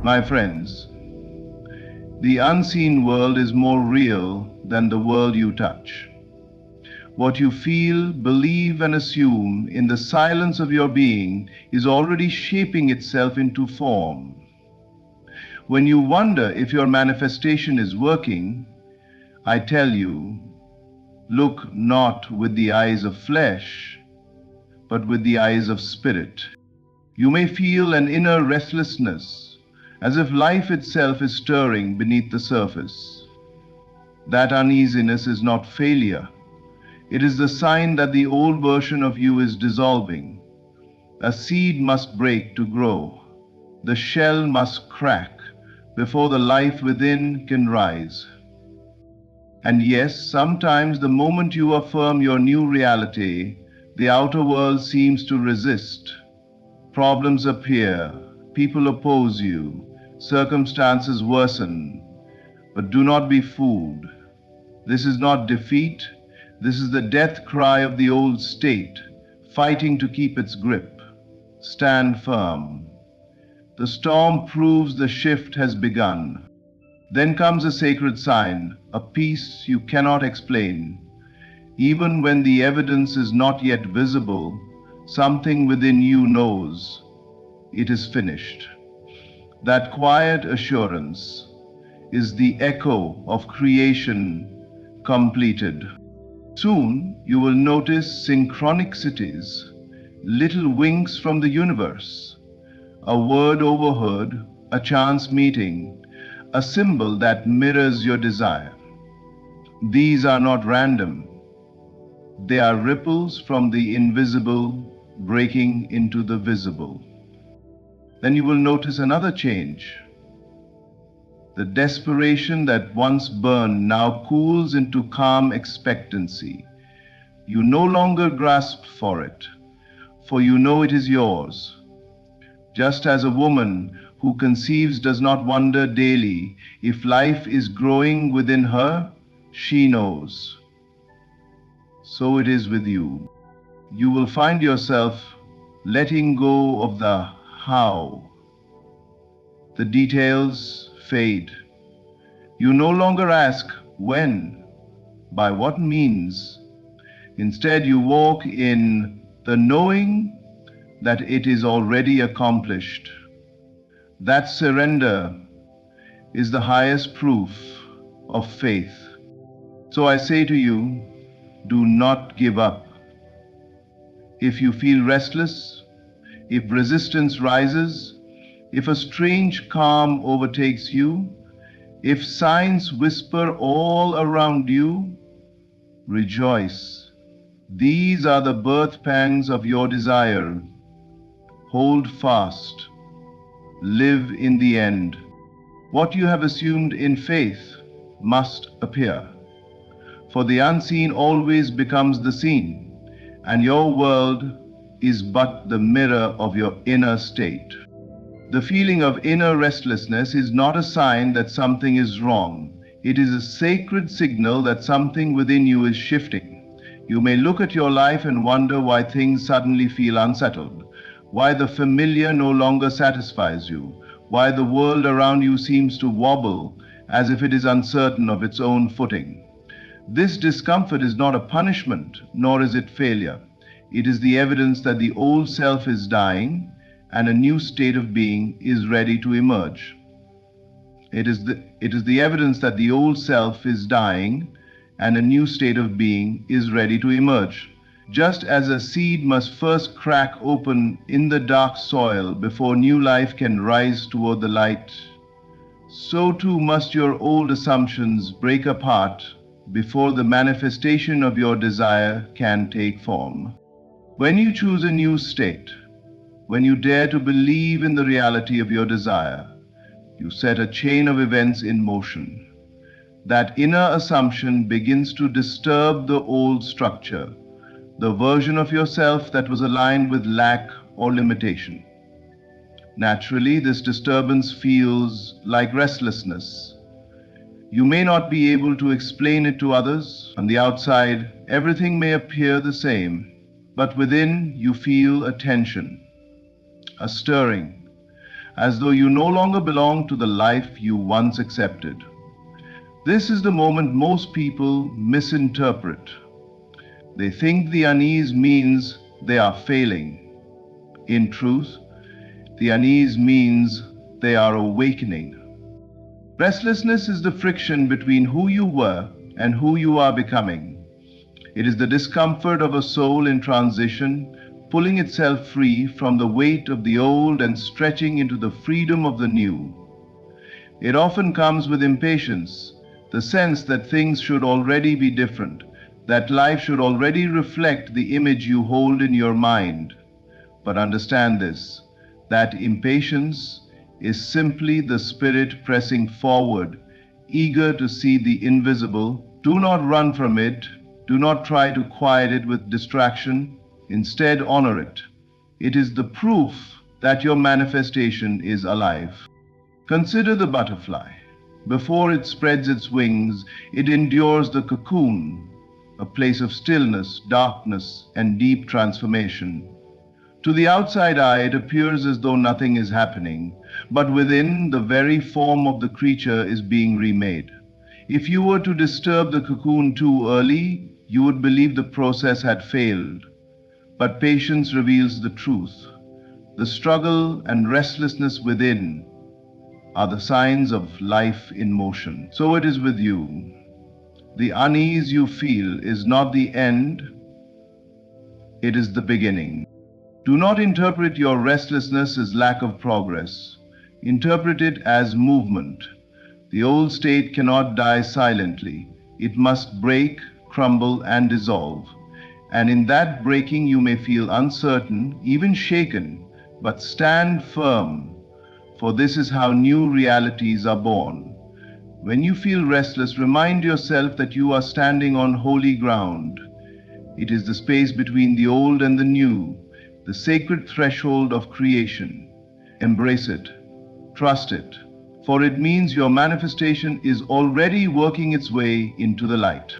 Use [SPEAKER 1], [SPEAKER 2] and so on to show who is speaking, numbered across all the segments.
[SPEAKER 1] My friends, the unseen world is more real than the world you touch. What you feel, believe, and assume in the silence of your being is already shaping itself into form. When you wonder if your manifestation is working, I tell you, look not with the eyes of flesh, but with the eyes of spirit. You may feel an inner restlessness, as if life itself is stirring beneath the surface. That uneasiness is not failure. It is the sign that the old version of you is dissolving. A seed must break to grow. The shell must crack before the life within can rise. And yes, sometimes the moment you affirm your new reality, the outer world seems to resist. Problems appear, people oppose you, circumstances worsen. But do not be fooled. This is not defeat. This is the death cry of the old state, fighting to keep its grip. Stand firm. The storm proves the shift has begun. Then comes a sacred sign, a peace you cannot explain. Even when the evidence is not yet visible, something within you knows it is finished. That quiet assurance is the echo of creation completed. Soon you will notice synchronicities, little winks from the universe, a word overheard, a chance meeting, a symbol that mirrors your desire. These are not random. They are ripples from the invisible breaking into the visible. Then you will notice another change. The desperation that once burned now cools into calm expectancy. You no longer grasp for it, for you know it is yours. Just as a woman who conceives does not wonder daily if life is growing within her, she knows. So it is with you. You will find yourself letting go of the how. The details fade. You no longer ask when, by what means. Instead, you walk in the knowing that it is already accomplished. That surrender is the highest proof of faith. So I say to you, do not give up. If you feel restless, if resistance rises, if a strange calm overtakes you, if signs whisper all around you, rejoice. These are the birth pangs of your desire. Hold fast. Live in the end. What you have assumed in faith must appear. For the unseen always becomes the seen, and your world is but the mirror of your inner state. The feeling of inner restlessness is not a sign that something is wrong. It is a sacred signal that something within you is shifting. You may look at your life and wonder why things suddenly feel unsettled, why the familiar no longer satisfies you, why the world around you seems to wobble as if it is uncertain of its own footing. This discomfort is not a punishment, nor is it failure. It is the evidence that the old self is dying and a new state of being is ready to emerge. It is the evidence that the old self is dying and a new state of being is ready to emerge. Just as a seed must first crack open in the dark soil before new life can rise toward the light, so too must your old assumptions break apart before the manifestation of your desire can take form. When you choose a new state, when you dare to believe in the reality of your desire, you set a chain of events in motion. That inner assumption begins to disturb the old structure, the version of yourself that was aligned with lack or limitation. Naturally, this disturbance feels like restlessness. You may not be able to explain it to others. On the outside, everything may appear the same, but within you feel a tension, a stirring, as though you no longer belong to the life you once accepted. This is the moment most people misinterpret. They think the unease means they are failing. In truth, the unease means they are awakening. Restlessness is the friction between who you were and who you are becoming. It is the discomfort of a soul in transition, pulling itself free from the weight of the old and stretching into the freedom of the new. It often comes with impatience, the sense that things should already be different, that life should already reflect the image you hold in your mind. But understand this, that impatience is simply the spirit pressing forward, eager to see the invisible. Do not run from it. Do not try to quiet it with distraction. Instead, honor it. It is the proof that your manifestation is alive. Consider the butterfly. Before it spreads its wings, it endures the cocoon, a place of stillness, darkness, and deep transformation. To the outside eye, it appears as though nothing is happening, but within, the very form of the creature is being remade. If you were to disturb the cocoon too early, you would believe the process had failed. But patience reveals the truth. The struggle and restlessness within are the signs of life in motion. So it is with you. The unease you feel is not the end, it is the beginning. Do not interpret your restlessness as lack of progress. Interpret it as movement. The old state cannot die silently. It must break, crumble, and dissolve. And in that breaking you may feel uncertain, even shaken, but stand firm, for this is how new realities are born. When you feel restless, remind yourself that you are standing on holy ground. It is the space between the old and the new, the sacred threshold of creation. Embrace it, trust it, for it means your manifestation is already working its way into the light.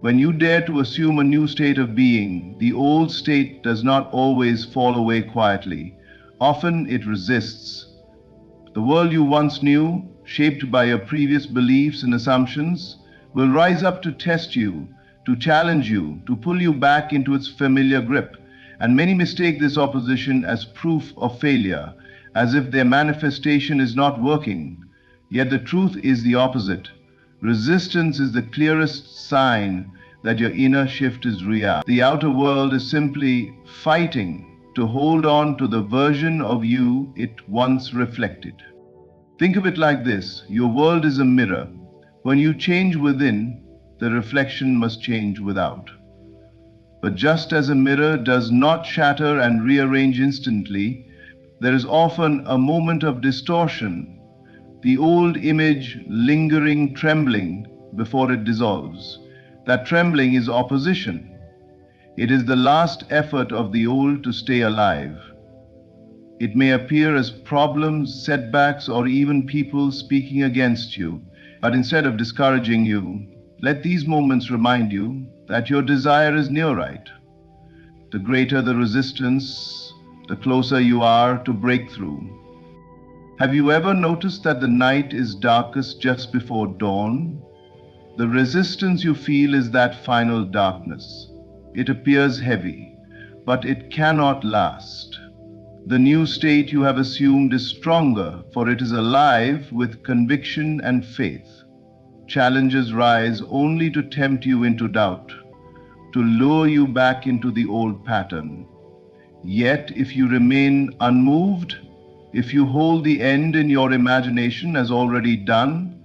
[SPEAKER 1] When you dare to assume a new state of being, the old state does not always fall away quietly. Often it resists. The world you once knew, shaped by your previous beliefs and assumptions, will rise up to test you, to challenge you, to pull you back into its familiar grip. And many mistake this opposition as proof of failure, as if their manifestation is not working. Yet the truth is the opposite. Resistance is the clearest sign that your inner shift is real. The outer world is simply fighting to hold on to the version of you it once reflected. Think of it like this: your world is a mirror. When you change within, the reflection must change without. But just as a mirror does not shatter and rearrange instantly, there is often a moment of distortion, the old image lingering, trembling before it dissolves. That trembling is opposition. It is the last effort of the old to stay alive. It may appear as problems, setbacks, or even people speaking against you. But instead of discouraging you, let these moments remind you that your desire is near right. The greater the resistance, the closer you are to breakthrough. Have you ever noticed that the night is darkest just before dawn? The resistance you feel is that final darkness. It appears heavy, but it cannot last. The new state you have assumed is stronger, for it is alive with conviction and faith. Challenges rise only to tempt you into doubt, to lure you back into the old pattern. Yet, if you remain unmoved, if you hold the end in your imagination as already done,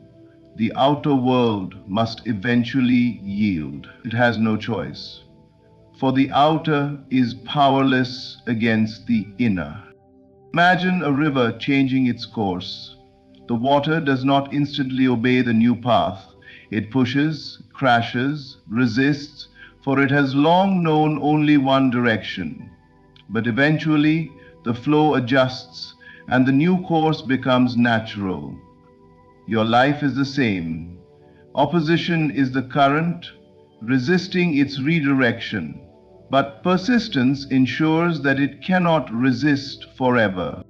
[SPEAKER 1] the outer world must eventually yield. It has no choice, for the outer is powerless against the inner. Imagine a river changing its course. The water does not instantly obey the new path. It pushes, crashes, resists, for it has long known only one direction. But eventually, the flow adjusts, and the new course becomes natural. Your life is the same. Opposition is the current, resisting its redirection. But persistence ensures that it cannot resist forever.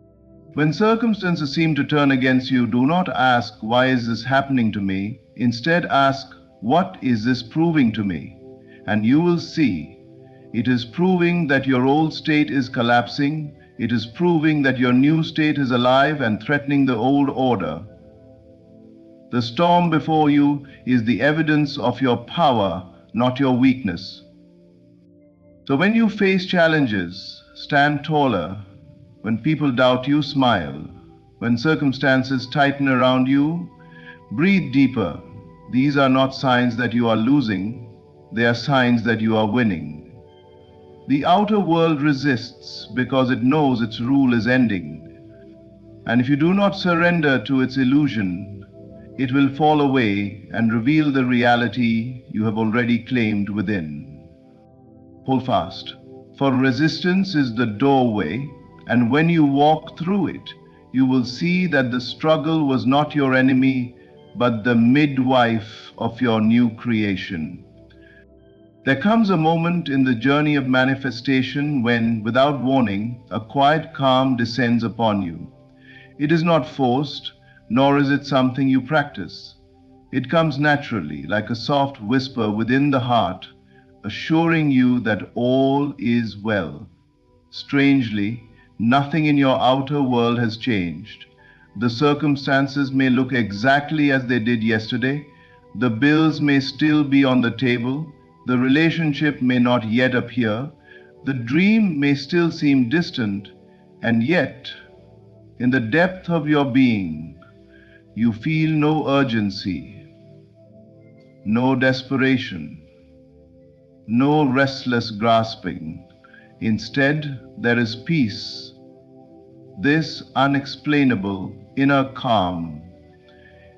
[SPEAKER 1] When circumstances seem to turn against you, do not ask, "Why is this happening to me?" Instead, ask, "What is this proving to me?" And you will see, it is proving that your old state is collapsing. It is proving that your new state is alive and threatening the old order. The storm before you is the evidence of your power, not your weakness. So when you face challenges, stand taller. When people doubt you, smile. When circumstances tighten around you, breathe deeper. These are not signs that you are losing, they are signs that you are winning. The outer world resists because it knows its rule is ending. And if you do not surrender to its illusion, it will fall away and reveal the reality you have already claimed within. Hold fast, for resistance is the doorway, and when you walk through it, you will see that the struggle was not your enemy, but the midwife of your new creation. There comes a moment in the journey of manifestation when, without warning, a quiet calm descends upon you. It is not forced, nor is it something you practice. It comes naturally, like a soft whisper within the heart, assuring you that all is well. Strangely, nothing in your outer world has changed. The circumstances may look exactly as they did yesterday. The bills may still be on the table. The relationship may not yet appear. The dream may still seem distant. And yet, in the depth of your being, you feel no urgency, no desperation, no restless grasping. Instead, there is peace. This unexplainable inner calm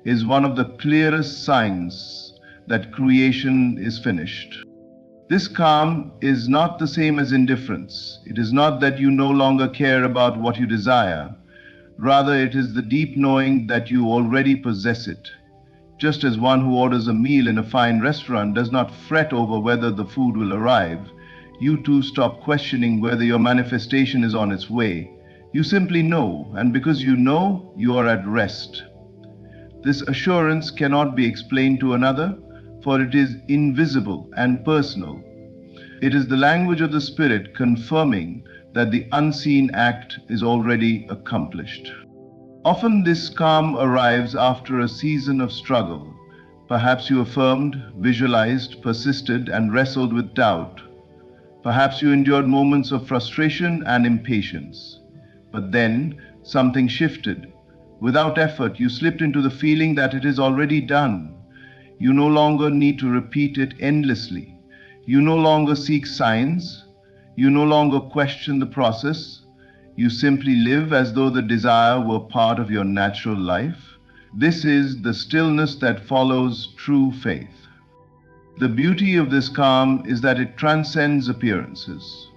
[SPEAKER 1] is one of the clearest signs that creation is finished. This calm is not the same as indifference. It is not that you no longer care about what you desire. Rather, it is the deep knowing that you already possess it. Just as one who orders a meal in a fine restaurant does not fret over whether the food will arrive, you too stop questioning whether your manifestation is on its way. You simply know, and because you know, you are at rest. This assurance cannot be explained to another, for it is invisible and personal. It is the language of the Spirit confirming that the unseen act is already accomplished. Often this calm arrives after a season of struggle. Perhaps you affirmed, visualized, persisted, and wrestled with doubt. Perhaps you endured moments of frustration and impatience. But then something shifted. Without effort, you slipped into the feeling that it is already done. You no longer need to repeat it endlessly. You no longer seek signs. You no longer question the process. You simply live as though the desire were part of your natural life. This is the stillness that follows true faith. The beauty of this calm is that it transcends appearances.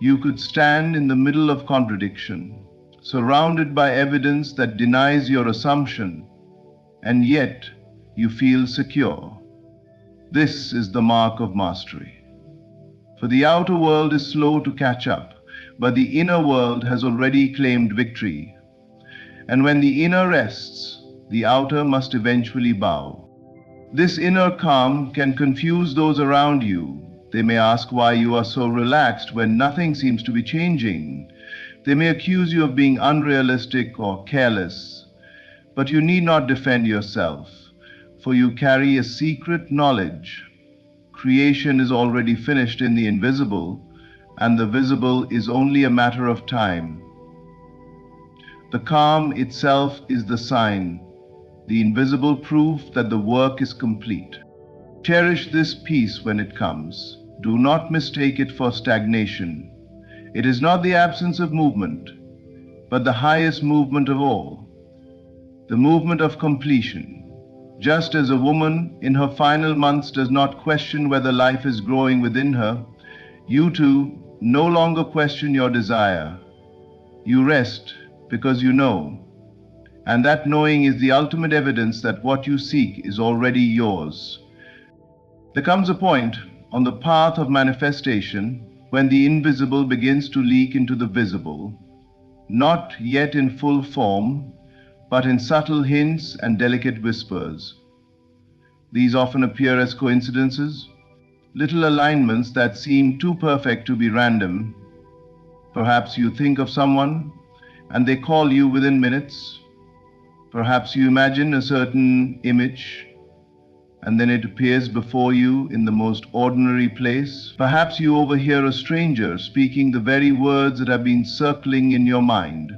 [SPEAKER 1] You could stand in the middle of contradiction, surrounded by evidence that denies your assumption, and yet you feel secure. This is the mark of mastery. For the outer world is slow to catch up, but the inner world has already claimed victory. And when the inner rests, the outer must eventually bow. This inner calm can confuse those around you. They may ask why you are so relaxed when nothing seems to be changing. They may accuse you of being unrealistic or careless. But you need not defend yourself, for you carry a secret knowledge. Creation is already finished in the invisible, and the visible is only a matter of time. The calm itself is the sign, the invisible proof that the work is complete. Cherish this peace when it comes. Do not mistake it for stagnation. It is not the absence of movement, but the highest movement of all, the movement of completion. Just as a woman in her final months does not question whether life is growing within her, you too no longer question your desire. You rest because you know, and that knowing is the ultimate evidence that what you seek is already yours. There comes a point on the path of manifestation when the invisible begins to leak into the visible. not yet in full form, but in subtle hints and delicate whispers. These often appear as coincidences, little alignments that seem too perfect to be random. Perhaps you think of someone and they call you within minutes. Perhaps you imagine a certain image and then it appears before you in the most ordinary place. Perhaps you overhear a stranger speaking the very words that have been circling in your mind.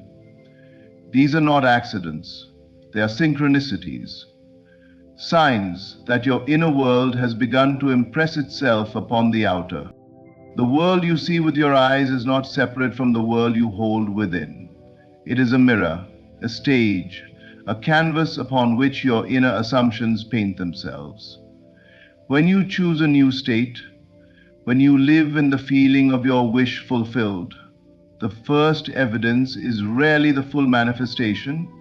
[SPEAKER 1] These are not accidents, they are synchronicities, signs that your inner world has begun to impress itself upon the outer. The world you see with your eyes is not separate from the world you hold within. It is a mirror, a stage, a canvas upon which your inner assumptions paint themselves. When you choose a new state, when you live in the feeling of your wish fulfilled, the first evidence is rarely the full manifestation.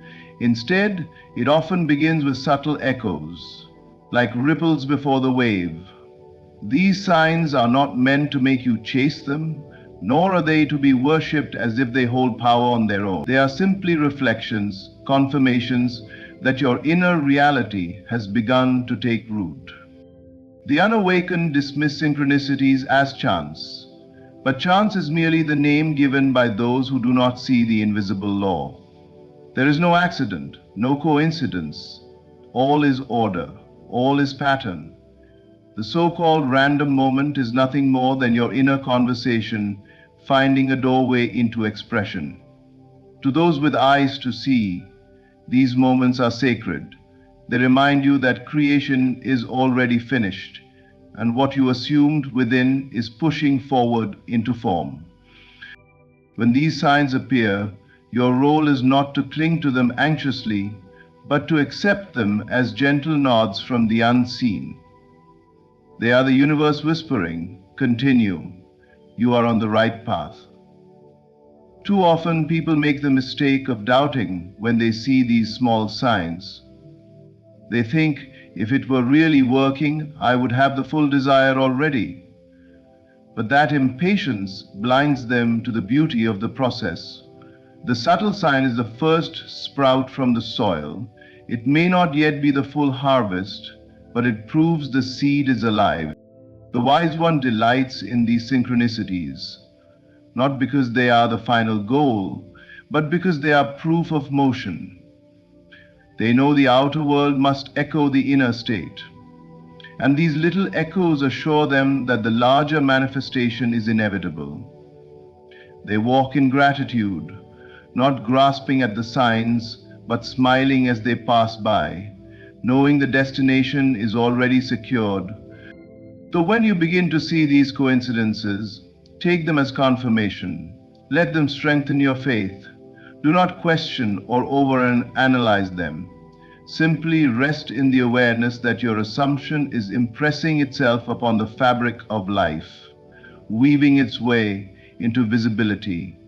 [SPEAKER 1] Instead, it often begins with subtle echoes, like ripples before the wave. These signs are not meant to make you chase them, nor are they to be worshipped as if they hold power on their own. They are simply reflections, confirmations that your inner reality has begun to take root. The unawakened dismiss synchronicities as chance, but chance is merely the name given by those who do not see the invisible law. There is no accident, no coincidence. All is order, all is pattern. The so-called random moment is nothing more than your inner conversation finding a doorway into expression. To those with eyes to see, these moments are sacred. They remind you that creation is already finished, and what you assumed within is pushing forward into form. When these signs appear, your role is not to cling to them anxiously, but to accept them as gentle nods from the unseen. They are the universe whispering, "Continue. You are on the right path." Too often people make the mistake of doubting when they see these small signs. They think, if it were really working, I would have the full desire already. But that impatience blinds them to the beauty of the process. The subtle sign is the first sprout from the soil. It may not yet be the full harvest, but it proves the seed is alive. The wise one delights in these synchronicities, not because they are the final goal, but because they are proof of motion. They know the outer world must echo the inner state, and these little echoes assure them that the larger manifestation is inevitable. They walk in gratitude, not grasping at the signs, but smiling as they pass by, knowing the destination is already secured. So when you begin to see these coincidences, take them as confirmation. Let them strengthen your faith. Do not question or overanalyze them. Simply rest in the awareness that your assumption is impressing itself upon the fabric of life, weaving its way into visibility.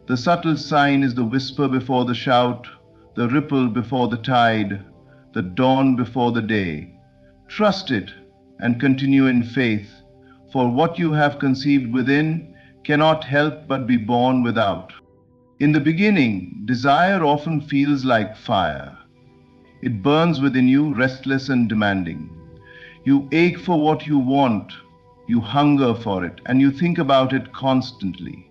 [SPEAKER 1] The subtle sign is the whisper before the shout, the ripple before the tide, the dawn before the day. Trust it and continue in faith, for what you have conceived within cannot help but be born without. In the beginning, desire often feels like fire. It burns within you, restless and demanding. You ache for what you want, you hunger for it, and you think about it constantly.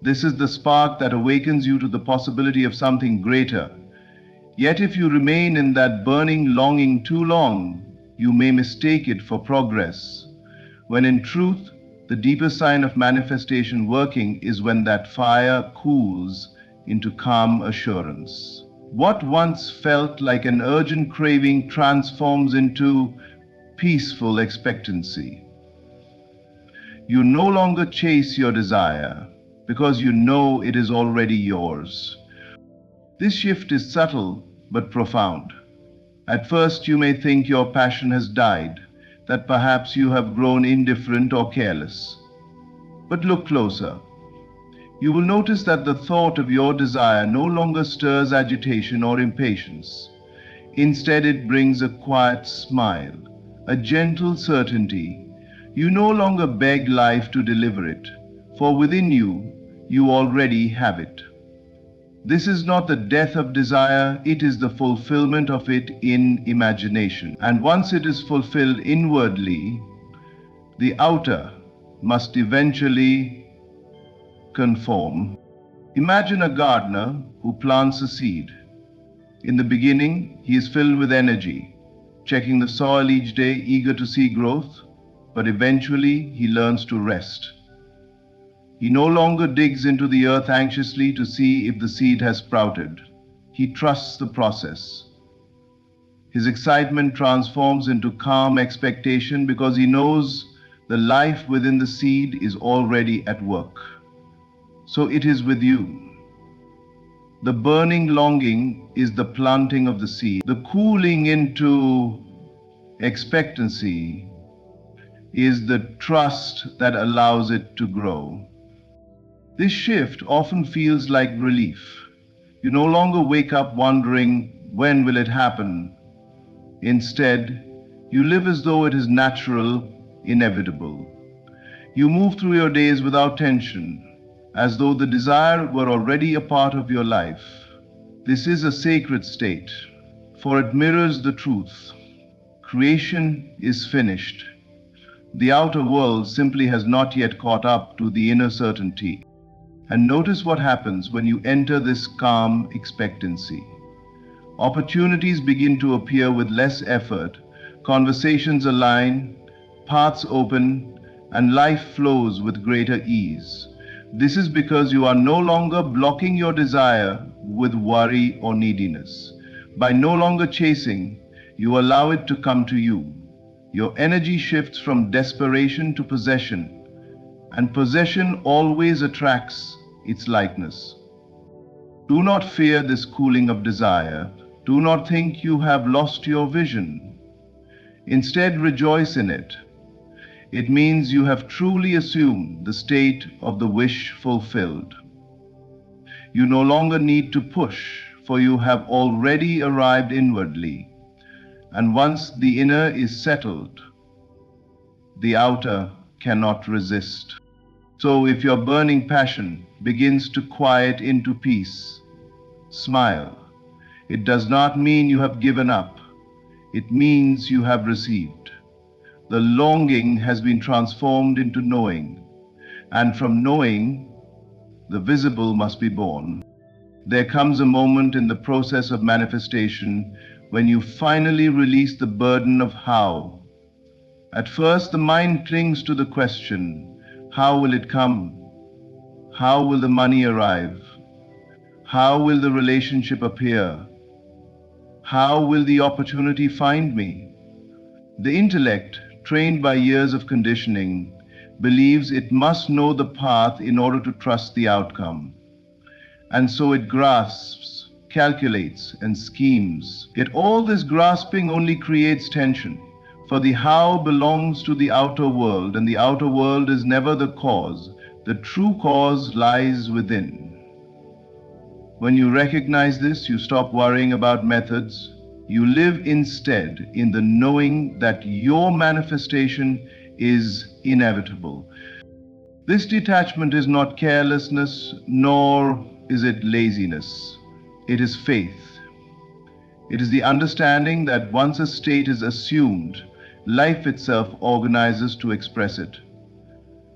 [SPEAKER 1] This is the spark that awakens you to the possibility of something greater. Yet if you remain in that burning longing too long, you may mistake it for progress, when in truth, the deeper sign of manifestation working is when that fire cools into calm assurance. What once felt like an urgent craving transforms into peaceful expectancy. You no longer chase your desire because you know it is already yours. This shift is subtle but profound. At first you may think your passion has died, that perhaps you have grown indifferent or careless. But look closer. You will notice that the thought of your desire no longer stirs agitation or impatience. Instead, it brings a quiet smile, a gentle certainty. You no longer beg life to deliver it, for within you, you already have it. This is not the death of desire, it is the fulfillment of it in imagination. And once it is fulfilled inwardly, the outer must eventually conform. Imagine a gardener who plants a seed. In the beginning, he is filled with energy, checking the soil each day, eager to see growth, but eventually he learns to rest. He no longer digs into the earth anxiously to see if the seed has sprouted. He trusts the process. His excitement transforms into calm expectation because he knows the life within the seed is already at work. So it is with you. The burning longing is the planting of the seed. The cooling into expectancy is the trust that allows it to grow. This shift often feels like relief. You no longer wake up wondering, when will it happen? Instead, you live as though it is natural, inevitable. You move through your days without tension, as though the desire were already a part of your life. This is a sacred state, for it mirrors the truth. Creation is finished. The outer world simply has not yet caught up to the inner certainty. And notice what happens when you enter this calm expectancy. Opportunities begin to appear with less effort, conversations align, paths open, and life flows with greater ease. This is because you are no longer blocking your desire with worry or neediness. By no longer chasing, you allow it to come to you. Your energy shifts from desperation to possession, and possession always attracts its likeness. Do not fear this cooling of desire. Do not think you have lost your vision. Instead, rejoice in it. It means you have truly assumed the state of the wish fulfilled. You no longer need to push, for you have already arrived inwardly. And once the inner is settled, the outer cannot resist. So if your burning passion begins to quiet into peace, smile. It does not mean you have given up. It means you have received. The longing has been transformed into knowing, and from knowing, the visible must be born. There comes a moment in the process of manifestation when you finally release the burden of how. At first, the mind clings to the question, how will it come? How will the money arrive? How will the relationship appear? How will the opportunity find me? The intellect, trained by years of conditioning, believes it must know the path in order to trust the outcome. And so it grasps, calculates, and schemes. Yet all this grasping only creates tension, for the how belongs to the outer world, and the outer world is never the cause. The true cause lies within. When you recognize this, you stop worrying about methods. You live instead in the knowing that your manifestation is inevitable. This detachment is not carelessness, nor is it laziness. It is faith. It is the understanding that once a state is assumed, life itself organizes to express it.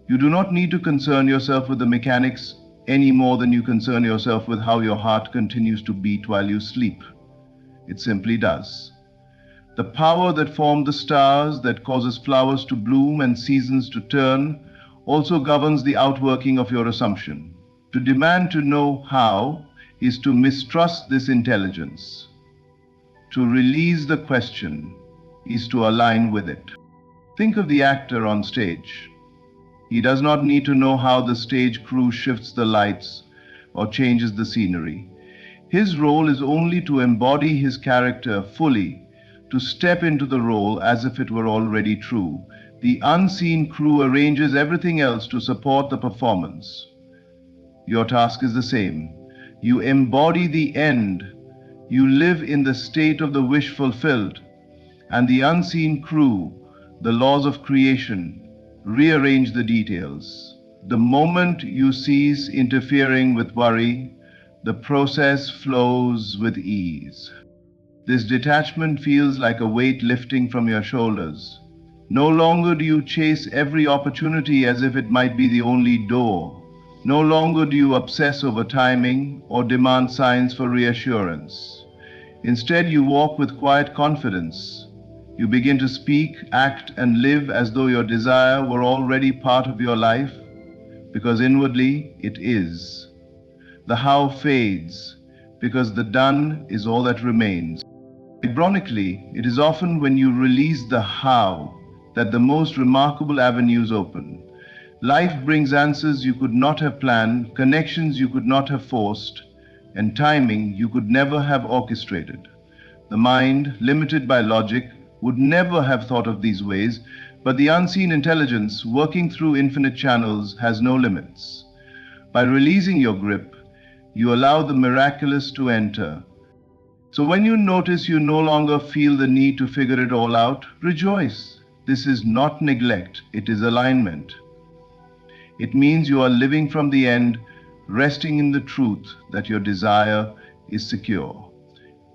[SPEAKER 1] You do not need to concern yourself with the mechanics any more than you concern yourself with how your heart continues to beat while you sleep. It simply does. The power that formed the stars, that causes flowers to bloom and seasons to turn, also governs the outworking of your assumption. To demand to know how is to mistrust this intelligence. To release the question is to align with it. Think of the actor on stage. He does not need to know how the stage crew shifts the lights or changes the scenery. His role is only to embody his character fully, to step into the role as if it were already true. The unseen crew arranges everything else to support the performance. Your task is the same. You embody the end. You live in the state of the wish fulfilled, and the unseen crew, the laws of creation, rearrange the details. The moment you cease interfering with worry, The process flows with ease. This detachment feels like a weight lifting from your shoulders. No longer do you chase every opportunity as if it might be the only door. No longer do you obsess over timing or demand signs for reassurance. Instead, you walk with quiet confidence. You begin to speak, act, and live as though your desire were already part of your life, because inwardly it is. The how fades, because the done is all that remains. Ironically, it is often when you release the how that the most remarkable avenues open. Life brings answers you could not have planned, connections you could not have forced, and timing you could never have orchestrated. The mind, limited by logic, would never have thought of these ways, but the unseen intelligence working through infinite channels has no limits. By releasing your grip, you allow the miraculous to enter. So when you notice you no longer feel the need to figure it all out, rejoice. This is not neglect, it is alignment. It means you are living from the end, resting in the truth that your desire is secure.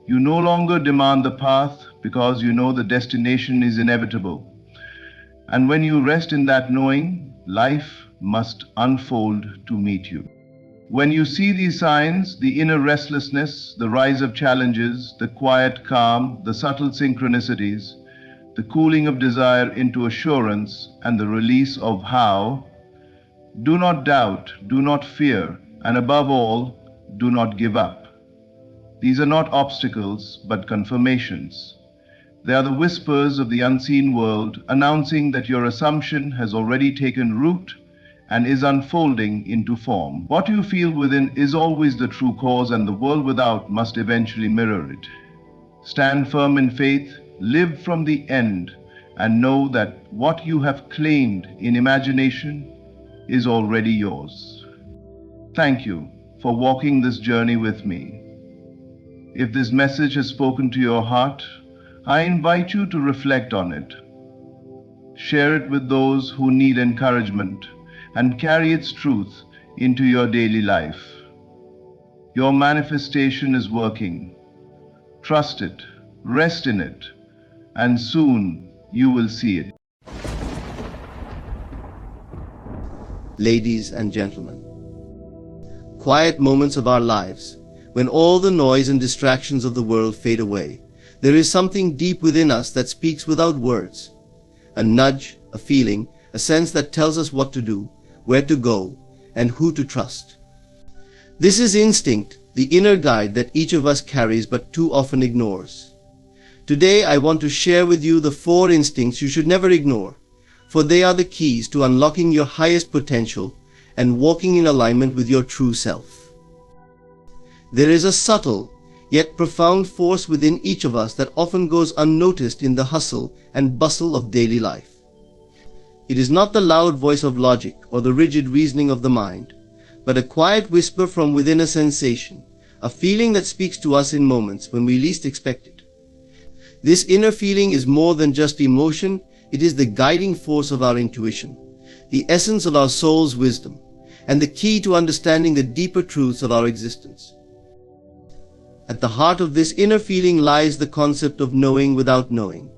[SPEAKER 1] You no longer demand the path because you know the destination is inevitable. And when you rest in that knowing, life must unfold to meet you. When you see these signs, the inner restlessness, the rise of challenges, the quiet calm, the subtle synchronicities, the cooling of desire into assurance, and the release of how, do not doubt, do not fear, and above all, do not give up. These are not obstacles, but confirmations. They are the whispers of the unseen world, announcing that your assumption has already taken root and is unfolding into form. What you feel within is always the true cause, and the world without must eventually mirror it. Stand firm in faith, live from the end, and know that what you have claimed in imagination is already yours. Thank you for walking this journey with me. If this message has spoken to your heart, I invite you to reflect on it. Share it with those who need encouragement and carry its truth into your daily life. Your manifestation is working. Trust it, rest in it, and soon you will see it.
[SPEAKER 2] Ladies and gentlemen, quiet moments of our lives, when all the noise and distractions of the world fade away, there is something deep within us that speaks without words. A nudge, a feeling, a sense that tells us what to do, where to go, and who to trust. This is instinct, the inner guide that each of us carries but too often ignores. Today I want to share with you the 4 instincts you should never ignore, for they are the keys to unlocking your highest potential and walking in alignment with your true self. There is a subtle, yet profound force within each of us that often goes unnoticed in the hustle and bustle of daily life. It is not the loud voice of logic or the rigid reasoning of the mind, but a quiet whisper from within, a sensation, a feeling that speaks to us in moments when we least expect it. This inner feeling is more than just emotion, it is the guiding force of our intuition, the essence of our soul's wisdom, and the key to understanding the deeper truths of our existence. At the heart of this inner feeling lies the concept of knowing without knowing.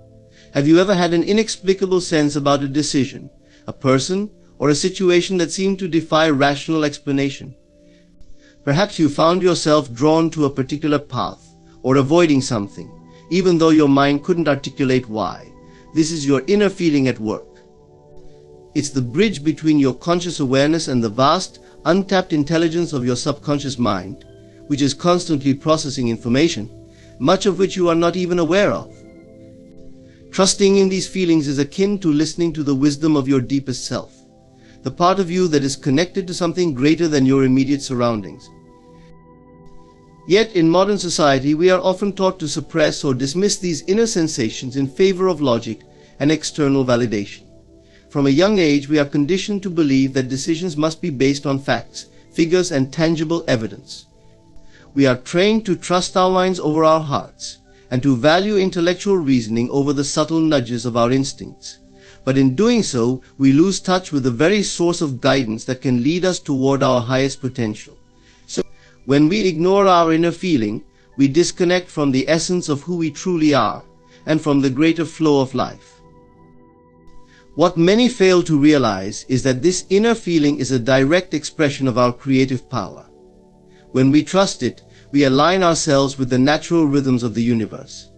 [SPEAKER 2] Have you ever had an inexplicable sense about a decision, a person, or a situation that seemed to defy rational explanation? Perhaps you found yourself drawn to a particular path, or avoiding something, even though your mind couldn't articulate why. This is your inner feeling at work. It's the bridge between your conscious awareness and the vast, untapped intelligence of your subconscious mind, which is constantly processing information, much of which you are not even aware of. Trusting in these feelings is akin to listening to the wisdom of your deepest self, the part of you that is connected to something greater than your immediate surroundings. Yet in modern society, we are often taught to suppress or dismiss these inner sensations in favor of logic and external validation. From a young age, we are conditioned to believe that decisions must be based on facts, figures, and tangible evidence. We are trained to trust our minds over our hearts, and to value intellectual reasoning over the subtle nudges of our instincts. But in doing so, we lose touch with the very source of guidance that can lead us toward our highest potential. So, When we ignore our inner feeling, we disconnect from the essence of who we truly are and from the greater flow of life. What many fail to realize is that this inner feeling is a direct expression of our creative power. When we trust it, we align ourselves with the natural rhythms of the universe.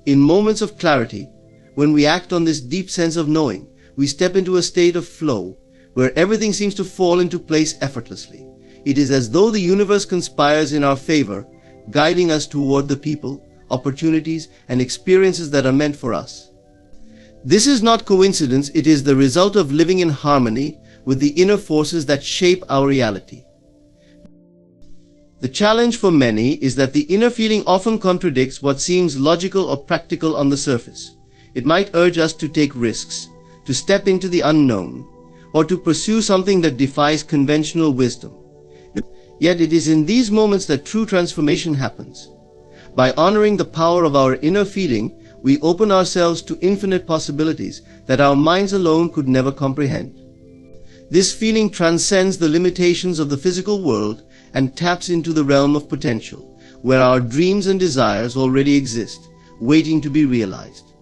[SPEAKER 2] In moments of clarity, when we act on this deep sense of knowing, we step into a state of flow, where everything seems to fall into place effortlessly. It is as though the universe conspires in our favor, guiding us toward the people, opportunities, and experiences that are meant for us. This is not coincidence, it is the result of living in harmony with the inner forces that shape our reality. The challenge for many is that the inner feeling often contradicts what seems logical or practical on the surface. It might urge us to take risks, to step into the unknown, or to pursue something that defies conventional wisdom. Yet it is in these moments that true transformation happens. By honoring the power of our inner feeling, we open ourselves to infinite possibilities that our minds alone could never comprehend. This feeling transcends the limitations of the physical world and taps into the realm of potential, where our dreams and desires already exist, waiting to be realized.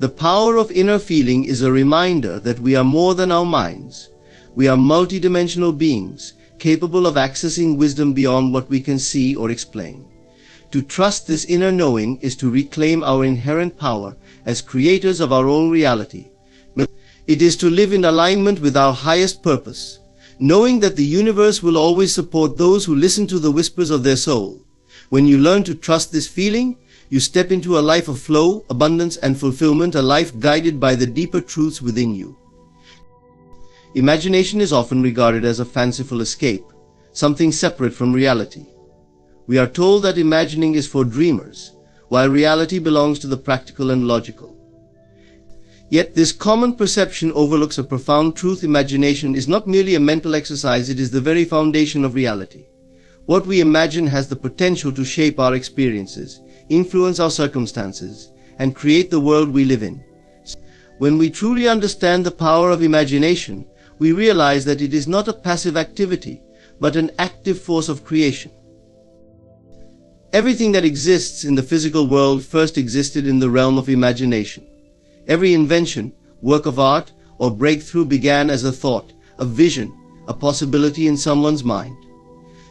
[SPEAKER 2] The power of inner feeling is a reminder that we are more than our minds. We are multidimensional beings, capable of accessing wisdom beyond what we can see or explain. To trust this inner knowing is to reclaim our inherent power as creators of our own reality. It is to live in alignment with our highest purpose, knowing that the universe will always support those who listen to the whispers of their soul. When you learn to trust this feeling, you step into a life of flow, abundance, and fulfillment, a life guided by the deeper truths within you. Imagination is often regarded as a fanciful escape, something separate from reality. We are told that imagining is for dreamers, while reality belongs to the practical and logical. Yet this common perception overlooks a profound truth. Imagination is not merely a mental exercise, it is the very foundation of reality. What we imagine has the potential to shape our experiences, influence our circumstances, and create the world we live in. When we truly understand the power of imagination, we realize that it is not a passive activity, but an active force of creation. Everything that exists in the physical world first existed in the realm of imagination. Every invention, work of art, or breakthrough began as a thought, a vision, a possibility in someone's mind.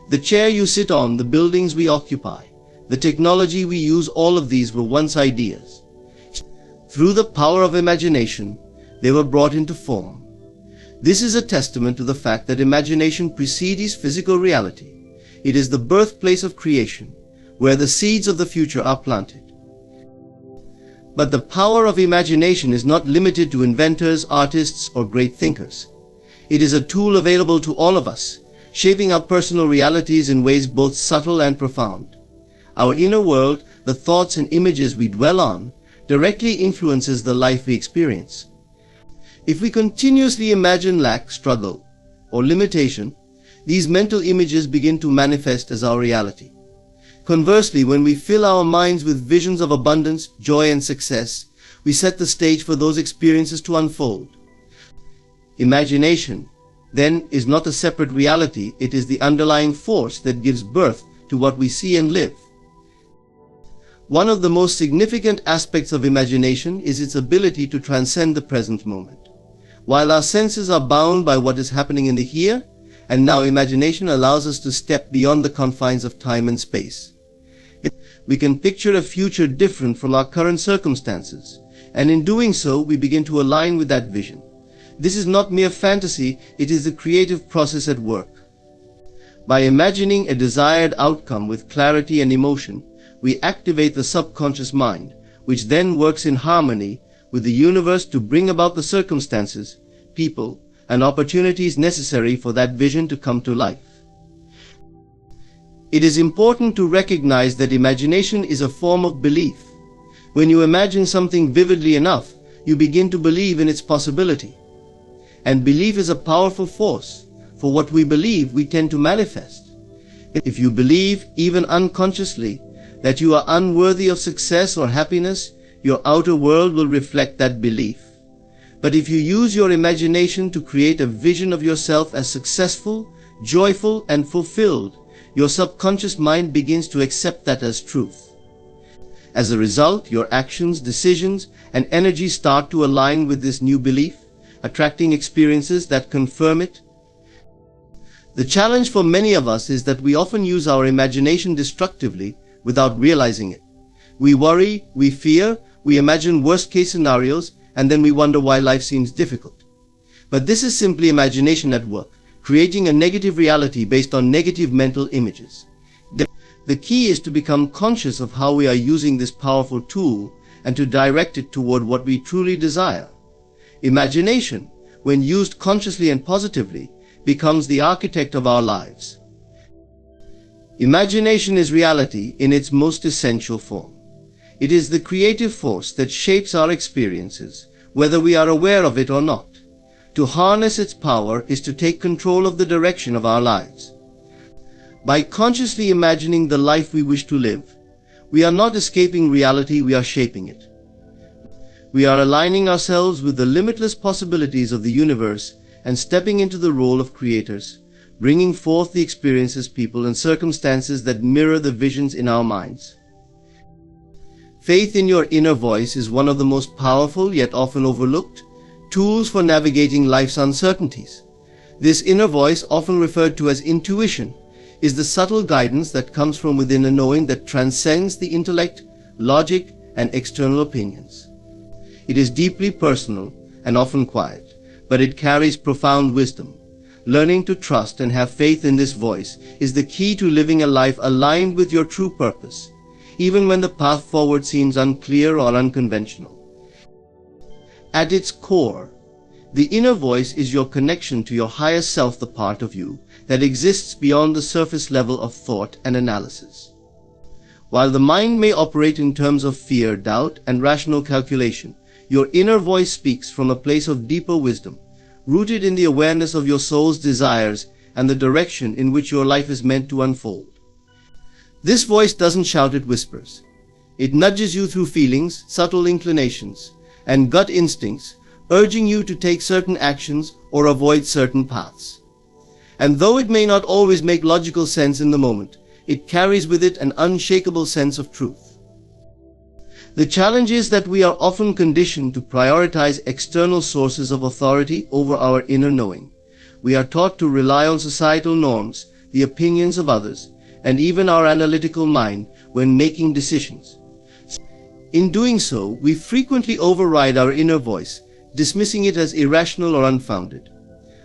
[SPEAKER 2] The chair you sit on, the buildings we occupy, the technology we use, all of these were once ideas. Through the power of imagination, they were brought into form. This is a testament to the fact that imagination precedes physical reality. It is the birthplace of creation, where the seeds of the future are planted. But the power of imagination is not limited to inventors, artists, or great thinkers. It is a tool available to all of us, shaping our personal realities in ways both subtle and profound. Our inner world, the thoughts and images we dwell on, directly influences the life we experience. If we continuously imagine lack, struggle, or limitation, these mental images begin to manifest as our reality. Conversely, when we fill our minds with visions of abundance, joy, and success, we set the stage for those experiences to unfold. Imagination, then, is not a separate reality, it is the underlying force that gives birth to what we see and live. One of the most significant aspects of imagination is its ability to transcend the present moment. While our senses are bound by what is happening in the here and now, imagination allows us to step beyond the confines of time and space. We can picture a future different from our current circumstances, and in doing so, we begin to align with that vision. This is not mere fantasy, it is the creative process at work. By imagining a desired outcome with clarity and emotion, we activate the subconscious mind, which then works in harmony with the universe to bring about the circumstances, people, and opportunities necessary for that vision to come to life. It is important to recognize that imagination is a form of belief. When you imagine something vividly enough, you begin to believe in its possibility. And belief is a powerful force. For what we believe, we tend to manifest. If you believe, even unconsciously, that you are unworthy of success or happiness, your outer world will reflect that belief. But if you use your imagination to create a vision of yourself as successful, joyful and fulfilled, your subconscious mind begins to accept that as truth. As a result, your actions, decisions, and energy start to align with this new belief, attracting experiences that confirm it. The challenge for many of us is that we often use our imagination destructively without realizing it. We worry, we fear, we imagine worst-case scenarios, and then we wonder why life seems difficult. But this is simply imagination at work, creating a negative reality based on negative mental images. The key is to become conscious of how we are using this powerful tool and to direct it toward what we truly desire. Imagination, when used consciously and positively, becomes the architect of our lives. Imagination is reality in its most essential form. It is the creative force that shapes our experiences, whether we are aware of it or not. To harness its power is to take control of the direction of our lives. By consciously imagining the life we wish to live, we are not escaping reality, we are shaping it. We are aligning ourselves with the limitless possibilities of the universe and stepping into the role of creators, bringing forth the experiences, people, and circumstances that mirror the visions in our minds. Faith in your inner voice is one of the most powerful, yet often overlooked, tools for navigating life's uncertainties. This inner voice, often referred to as intuition, is the subtle guidance that comes from within, a knowing that transcends the intellect, logic, and external opinions. It is deeply personal and often quiet, but it carries profound wisdom. Learning to trust and have faith in this voice is the key to living a life aligned with your true purpose, even when the path forward seems unclear or unconventional. At its core, the inner voice is your connection to your higher self, the part of you that exists beyond the surface level of thought and analysis. While the mind may operate in terms of fear, doubt, and rational calculation, your inner voice speaks from a place of deeper wisdom, rooted in the awareness of your soul's desires and the direction in which your life is meant to unfold. This voice doesn't shout, it whispers. It nudges you through feelings, subtle inclinations, and gut instincts, urging you to take certain actions or avoid certain paths. And though it may not always make logical sense in the moment, it carries with it an unshakable sense of truth. The challenge is that we are often conditioned to prioritize external sources of authority over our inner knowing. We are taught to rely on societal norms, the opinions of others, and even our analytical mind when making decisions. In doing so, we frequently override our inner voice, dismissing it as irrational or unfounded.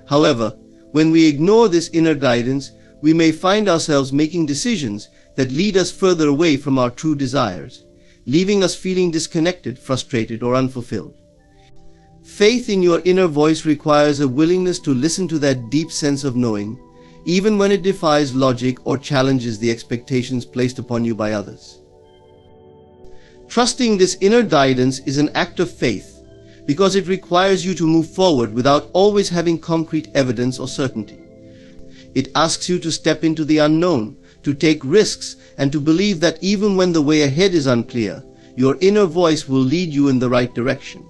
[SPEAKER 2] However, when we ignore this inner guidance, we may find ourselves making decisions that lead us further away from our true desires, leaving us feeling disconnected, frustrated, or unfulfilled. Faith in your inner voice requires a willingness to listen to that deep sense of knowing, even when it defies logic or challenges the expectations placed upon you by others. Trusting this inner guidance is an act of faith, because it requires you to move forward without always having concrete evidence or certainty. It asks you to step into the unknown, to take risks, and to believe that even when the way ahead is unclear, your inner voice will lead you in the right direction.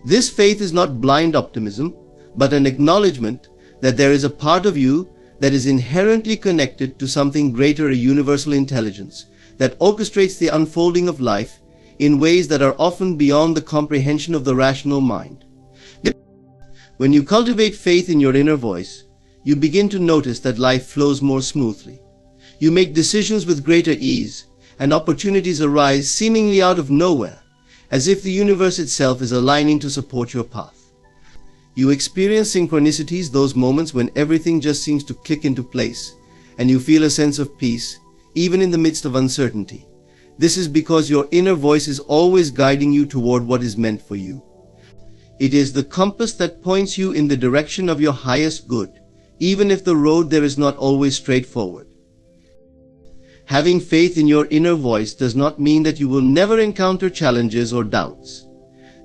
[SPEAKER 2] This faith is not blind optimism, but an acknowledgement that there is a part of you that is inherently connected to something greater, a universal intelligence that orchestrates the unfolding of life in ways that are often beyond the comprehension of the rational mind. When you cultivate faith in your inner voice, you begin to notice that life flows more smoothly. You make decisions with greater ease, and opportunities arise seemingly out of nowhere, as if the universe itself is aligning to support your path. You experience synchronicities, those moments when everything just seems to click into place, and you feel a sense of peace, even in the midst of uncertainty. This is because your inner voice is always guiding you toward what is meant for you. It is the compass that points you in the direction of your highest good, even if the road there is not always straightforward. Having faith in your inner voice does not mean that you will never encounter challenges or doubts.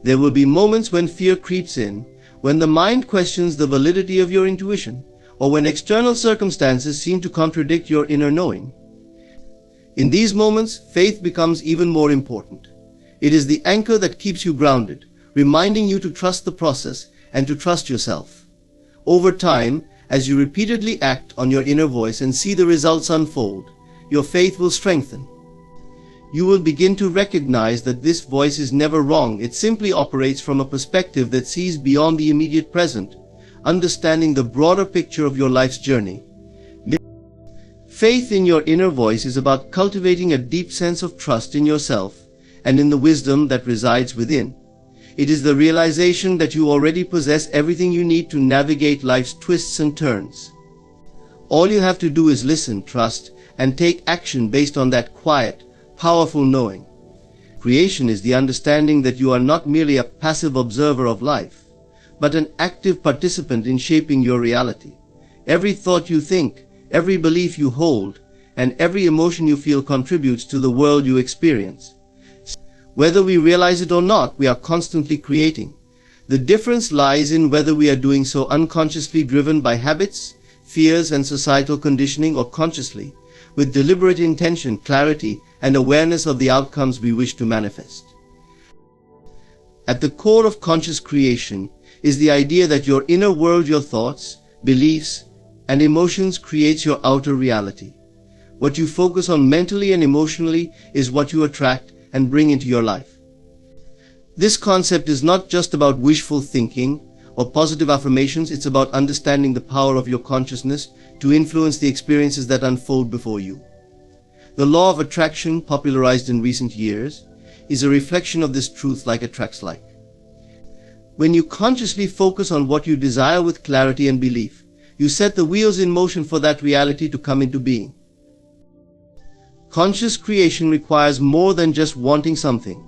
[SPEAKER 2] There will be moments when fear creeps in, when the mind questions the validity of your intuition, or when external circumstances seem to contradict your inner knowing. In these moments, faith becomes even more important. It is the anchor that keeps you grounded, reminding you to trust the process and to trust yourself. Over time, As you repeatedly act on your inner voice and see the results unfold, your faith will strengthen. You will begin to recognize that this voice is never wrong. It simply operates from a perspective that sees beyond the immediate present, understanding the broader picture of your life's journey. Faith in your inner voice is about cultivating a deep sense of trust in yourself and in the wisdom that resides within. It is the realization that you already possess everything you need to navigate life's twists and turns. All you have to do is listen, trust, and take action based on that quiet, powerful knowing. Creation is the understanding that you are not merely a passive observer of life, but an active participant in shaping your reality. Every thought you think, every belief you hold, and every emotion you feel contributes to the world you experience. Whether we realize it or not, we are constantly creating. The difference lies in whether we are doing so unconsciously, driven by habits, fears, and societal conditioning, or consciously, with deliberate intention, clarity, and awareness of the outcomes we wish to manifest. At the core of conscious creation is the idea that your inner world, your thoughts, beliefs, and emotions creates your outer reality. What you focus on mentally and emotionally is what you attract and bring into your life. This concept is not just about wishful thinking or positive affirmations. It's about understanding the power of your consciousness to influence the experiences that unfold before you. The law of attraction, popularized in recent years, is a reflection of this truth: like attracts like. When you consciously focus on what you desire with clarity and belief, you set the wheels in motion for that reality to come into being. Conscious creation requires more than just wanting something.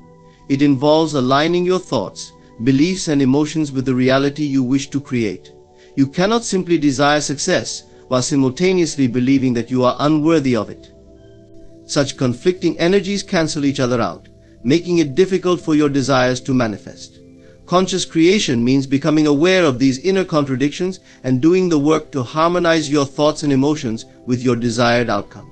[SPEAKER 2] It involves aligning your thoughts, beliefs, and emotions with the reality you wish to create. You cannot simply desire success while simultaneously believing that you are unworthy of it. Such conflicting energies cancel each other out, making it difficult for your desires to manifest. Conscious creation means becoming aware of these inner contradictions and doing the work to harmonize your thoughts and emotions with your desired outcome.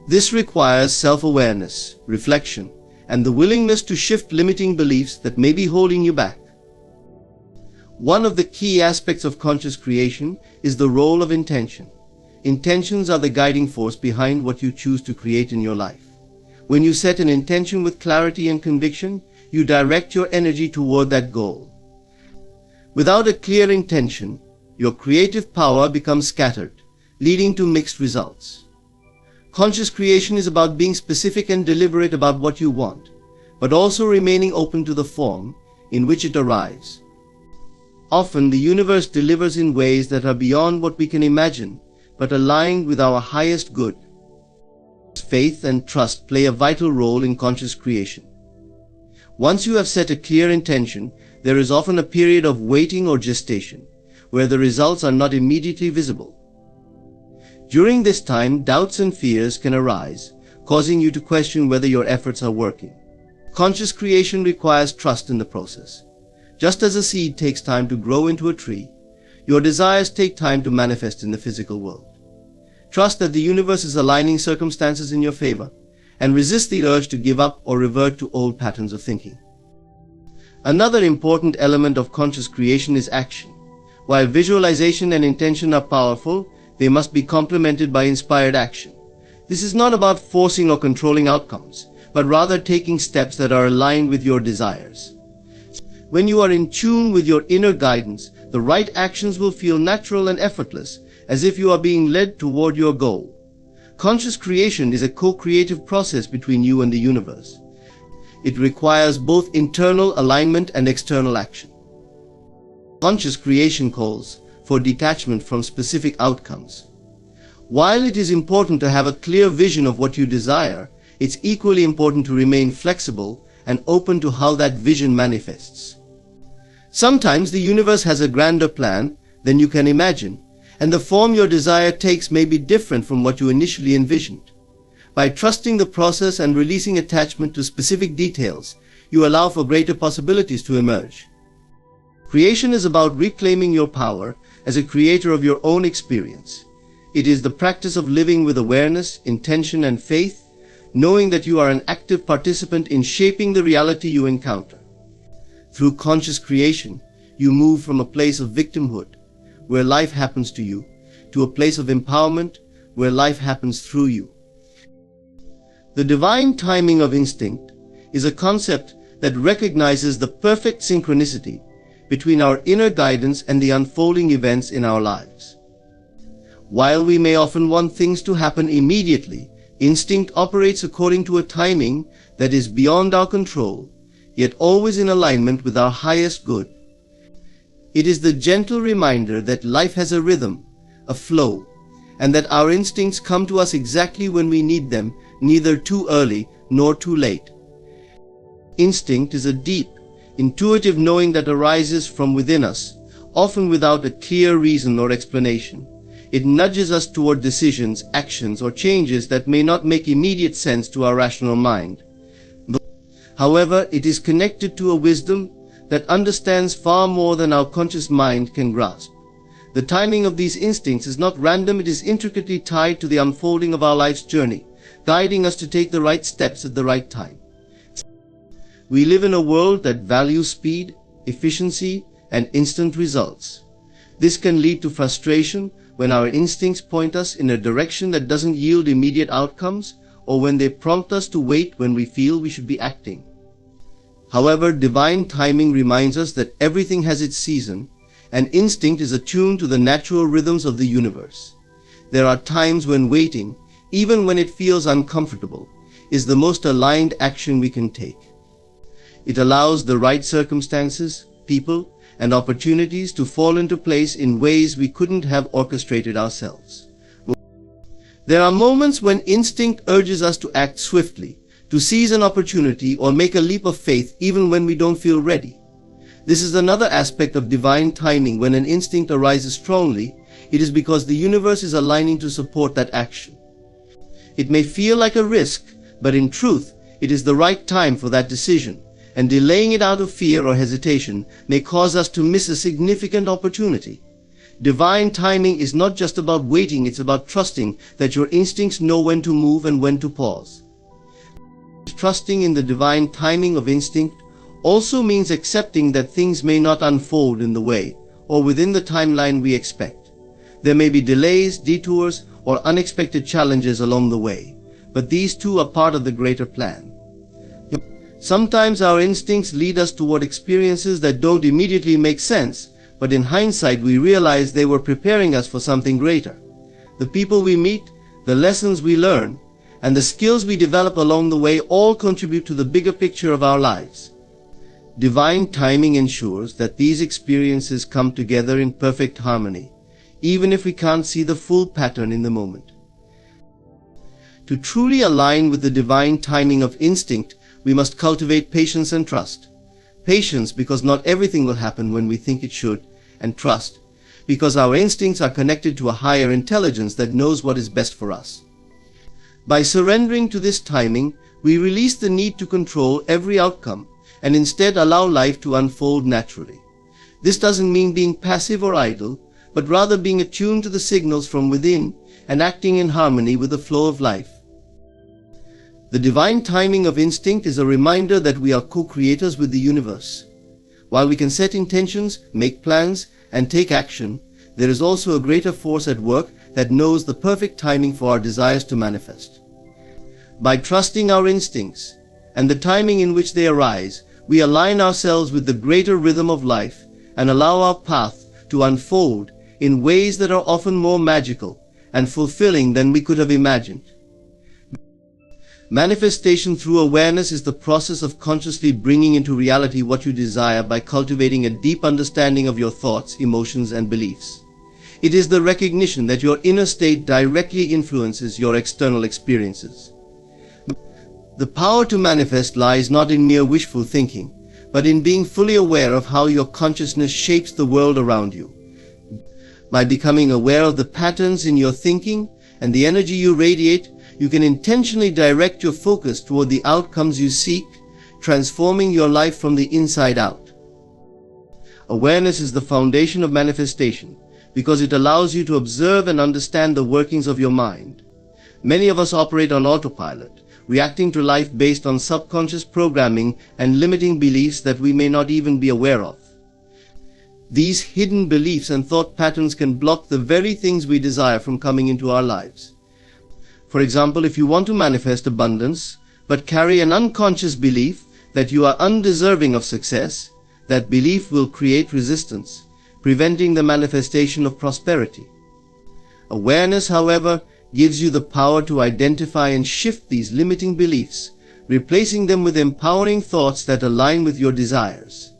[SPEAKER 2] This requires self-awareness, reflection, and the willingness to shift limiting beliefs that may be holding you back. One of the key aspects of conscious creation is the role of intention. Intentions are the guiding force behind what you choose to create in your life. When you set an intention with clarity and conviction, you direct your energy toward that goal. Without a clear intention, your creative power becomes scattered, leading to mixed results. Conscious creation is about being specific and deliberate about what you want, but also remaining open to the form in which it arrives. Often the universe delivers in ways that are beyond what we can imagine, but aligned with our highest good. Faith and trust play a vital role in conscious creation. Once you have set a clear intention, there is often a period of waiting or gestation, where the results are not immediately visible. During this time, doubts and fears can arise, causing you to question whether your efforts are working. Conscious creation requires trust in the process. Just as a seed takes time to grow into a tree, your desires take time to manifest in the physical world. Trust that the universe is aligning circumstances in your favor, and resist the urge to give up or revert to old patterns of thinking. Another important element of conscious creation is action. While visualization and intention are powerful, they must be complemented by inspired action. This is not about forcing or controlling outcomes, but rather taking steps that are aligned with your desires. When you are in tune with your inner guidance, the right actions will feel natural and effortless, as if you are being led toward your goal. Conscious creation is a co-creative process between you and the universe. It requires both internal alignment and external action. Conscious creation calls for detachment from specific outcomes. While it is important to have a clear vision of what you desire, it's equally important to remain flexible and open to how that vision manifests. Sometimes the universe has a grander plan than you can imagine, and the form your desire takes may be different from what you initially envisioned. By trusting the process and releasing attachment to specific details, you allow for greater possibilities to emerge. Creation is about reclaiming your power as a creator of your own experience. It is the practice of living with awareness, intention, and faith, knowing that you are an active participant in shaping the reality you encounter. Through conscious creation, you move from a place of victimhood, where life happens to you, to a place of empowerment, where life happens through you. The divine timing of instinct is a concept that recognizes the perfect synchronicity between our inner guidance and the unfolding events in our lives. While we may often want things to happen immediately, instinct operates according to a timing that is beyond our control, yet always in alignment with our highest good. It is the gentle reminder that life has a rhythm, a flow, and that our instincts come to us exactly when we need them, neither too early nor too late. Instinct is a deep, intuitive knowing that arises from within us, often without a clear reason or explanation. It nudges us toward decisions, actions, or changes that may not make immediate sense to our rational mind. However, it is connected to a wisdom that understands far more than our conscious mind can grasp. The timing of these instincts is not random, it is intricately tied to the unfolding of our life's journey, guiding us to take the right steps at the right time. We live in a world that values speed, efficiency, and instant results. This can lead to frustration when our instincts point us in a direction that doesn't yield immediate outcomes, or when they prompt us to wait when we feel we should be acting. However, divine timing reminds us that everything has its season, and instinct is attuned to the natural rhythms of the universe. There are times when waiting, even when it feels uncomfortable, is the most aligned action we can take. It allows the right circumstances, people, and opportunities to fall into place in ways we couldn't have orchestrated ourselves. There are moments when instinct urges us to act swiftly, to seize an opportunity or make a leap of faith even when we don't feel ready. This is another aspect of divine timing. When an instinct arises strongly, it is because the universe is aligning to support that action. It may feel like a risk, but in truth, it is the right time for that decision, and delaying it out of fear or hesitation may cause us to miss a significant opportunity. Divine timing is not just about waiting, it's about trusting that your instincts know when to move and when to pause. Trusting in the divine timing of instinct also means accepting that things may not unfold in the way or within the timeline we expect. There may be delays, detours, or unexpected challenges along the way, but these too are part of the greater plan. Sometimes our instincts lead us toward experiences that don't immediately make sense, but in hindsight we realize they were preparing us for something greater. The people we meet, the lessons we learn, and the skills we develop along the way all contribute to the bigger picture of our lives. Divine timing ensures that these experiences come together in perfect harmony, even if we can't see the full pattern in the moment. To truly align with the divine timing of instinct, we must cultivate patience and trust. Patience because not everything will happen when we think it should, and trust because our instincts are connected to a higher intelligence that knows what is best for us. By surrendering to this timing, we release the need to control every outcome and instead allow life to unfold naturally. This doesn't mean being passive or idle, but rather being attuned to the signals from within and acting in harmony with the flow of life. The divine timing of instinct is a reminder that we are co-creators with the universe. While we can set intentions, make plans, and take action, there is also a greater force at work that knows the perfect timing for our desires to manifest. By trusting our instincts and the timing in which they arise, we align ourselves with the greater rhythm of life and allow our path to unfold in ways that are often more magical and fulfilling than we could have imagined. Manifestation through awareness is the process of consciously bringing into reality what you desire by cultivating a deep understanding of your thoughts, emotions, and beliefs. It is the recognition that your inner state directly influences your external experiences. The power to manifest lies not in mere wishful thinking, but in being fully aware of how your consciousness shapes the world around you. By becoming aware of the patterns in your thinking and the energy you radiate, you can intentionally direct your focus toward the outcomes you seek, transforming your life from the inside out. Awareness is the foundation of manifestation because it allows you to observe and understand the workings of your mind. Many of us operate on autopilot, reacting to life based on subconscious programming and limiting beliefs that we may not even be aware of. These hidden beliefs and thought patterns can block the very things we desire from coming into our lives. For example, if you want to manifest abundance, but carry an unconscious belief that you are undeserving of success, that belief will create resistance, preventing the manifestation of prosperity. Awareness, however, gives you the power to identify and shift these limiting beliefs, replacing them with empowering thoughts that align with your desires.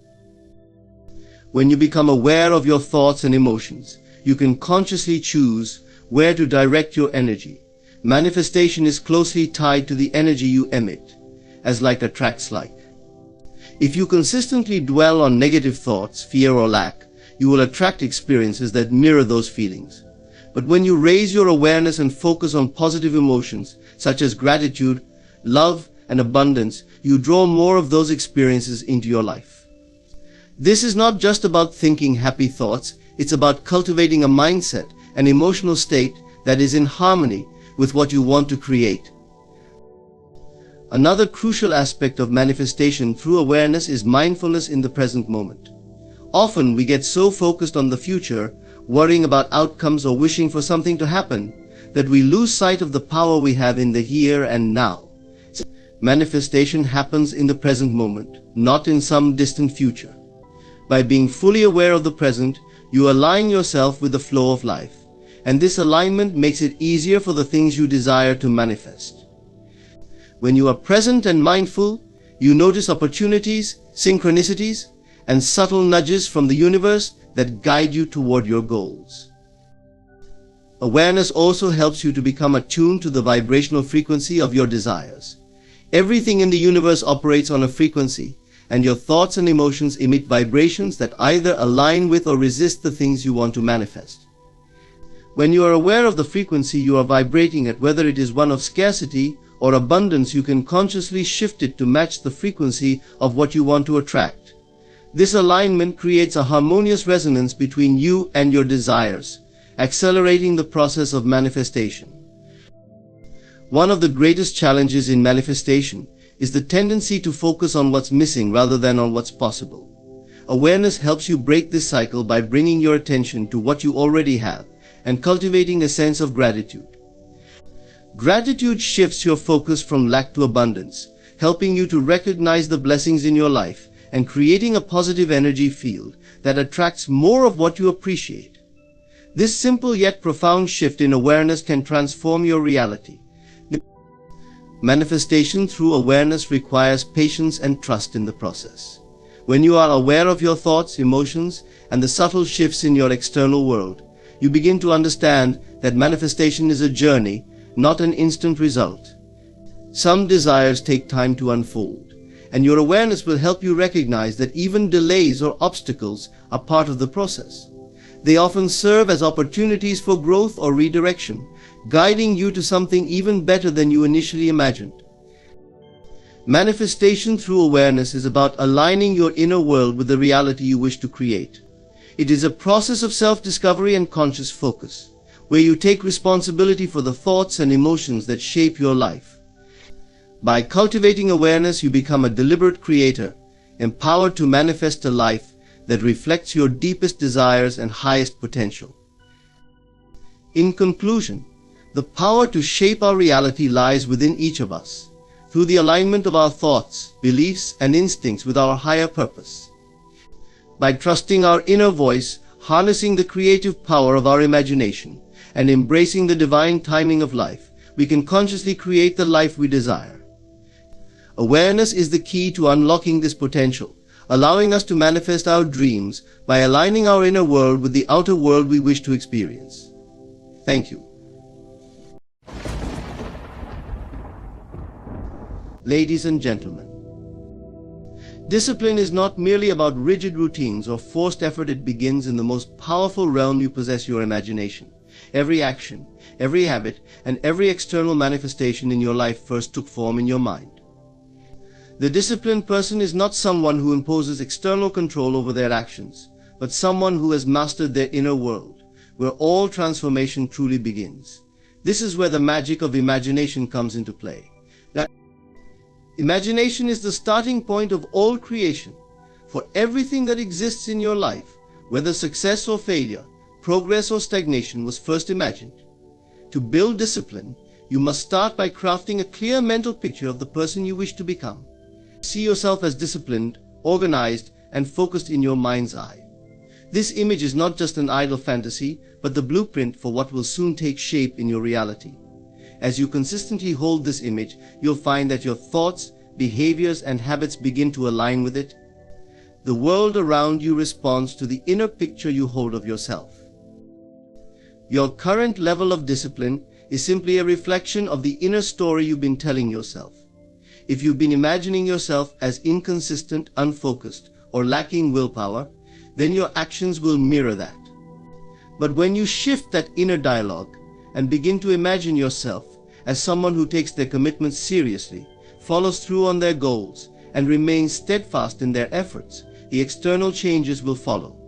[SPEAKER 2] When you become aware of your thoughts and emotions, you can consciously choose where to direct your energy. Manifestation is closely tied to the energy you emit, as light attracts like. If you consistently dwell on negative thoughts, fear or lack, you will attract experiences that mirror those feelings. But when you raise your awareness and focus on positive emotions, such as gratitude, love, and abundance, you draw more of those experiences into your life. This is not just about thinking happy thoughts, it's about cultivating a mindset, an emotional state that is in harmony with what you want to create. Another crucial aspect of manifestation through awareness is mindfulness in the present moment. Often we get so focused on the future, worrying about outcomes or wishing for something to happen, that we lose sight of the power we have in the here and now. Manifestation happens in the present moment, not in some distant future. By being fully aware of the present, you align yourself with the flow of life, and this alignment makes it easier for the things you desire to manifest. When you are present and mindful, you notice opportunities, synchronicities, and subtle nudges from the universe that guide you toward your goals. Awareness also helps you to become attuned to the vibrational frequency of your desires. Everything in the universe operates on a frequency, and your thoughts and emotions emit vibrations that either align with or resist the things you want to manifest. When you are aware of the frequency you are vibrating at, whether it is one of scarcity or abundance, you can consciously shift it to match the frequency of what you want to attract. This alignment creates a harmonious resonance between you and your desires, accelerating the process of manifestation. One of the greatest challenges in manifestation is the tendency to focus on what's missing rather than on what's possible. Awareness helps you break this cycle by bringing your attention to what you already have and cultivating a sense of gratitude. Gratitude shifts your focus from lack to abundance, helping you to recognize the blessings in your life and creating a positive energy field that attracts more of what you appreciate. This simple yet profound shift in awareness can transform your reality. Manifestation through awareness requires patience and trust in the process. When you are aware of your thoughts, emotions, and the subtle shifts in your external world, you begin to understand that manifestation is a journey, not an instant result. Some desires take time to unfold, and your awareness will help you recognize that even delays or obstacles are part of the process. They often serve as opportunities for growth or redirection, guiding you to something even better than you initially imagined. Manifestation through awareness is about aligning your inner world with the reality you wish to create. It is a process of self-discovery and conscious focus, where you take responsibility for the thoughts and emotions that shape your life. By cultivating awareness, you become a deliberate creator, empowered to manifest a life that reflects your deepest desires and highest potential. In conclusion, the power to shape our reality lies within each of us, through the alignment of our thoughts, beliefs, and instincts with our higher purpose. By trusting our inner voice, harnessing the creative power of our imagination, and embracing the divine timing of life, we can consciously create the life we desire. Awareness is the key to unlocking this potential, allowing us to manifest our dreams by aligning our inner world with the outer world we wish to experience. Thank you. Ladies and gentlemen, discipline is not merely about rigid routines or forced effort. It begins in the most powerful realm you possess, your imagination. Every action, every habit, and every external manifestation in your life first took form in your mind. The disciplined person is not someone who imposes external control over their actions, but someone who has mastered their inner world, where all transformation truly begins. This is where the magic of imagination comes into play. Now, imagination is the starting point of all creation. For everything that exists in your life Whether success or failure, progress or stagnation was first imagined. To build discipline, you must start by crafting a clear mental picture of the person you wish to become. See yourself as disciplined, organized, and focused in your mind's eye. This image is not just an idle fantasy, but the blueprint for what will soon take shape in your reality. As you consistently hold this image, you'll find that your thoughts, behaviors, and habits begin to align with it. The world around you responds to the inner picture you hold of yourself. Your current level of discipline is simply a reflection of the inner story you've been telling yourself. If you've been imagining yourself as inconsistent, unfocused, or lacking willpower, then your actions will mirror that. But when you shift that inner dialogue and begin to imagine yourself as someone who takes their commitments seriously, follows through on their goals, and remains steadfast in their efforts, the external changes will follow.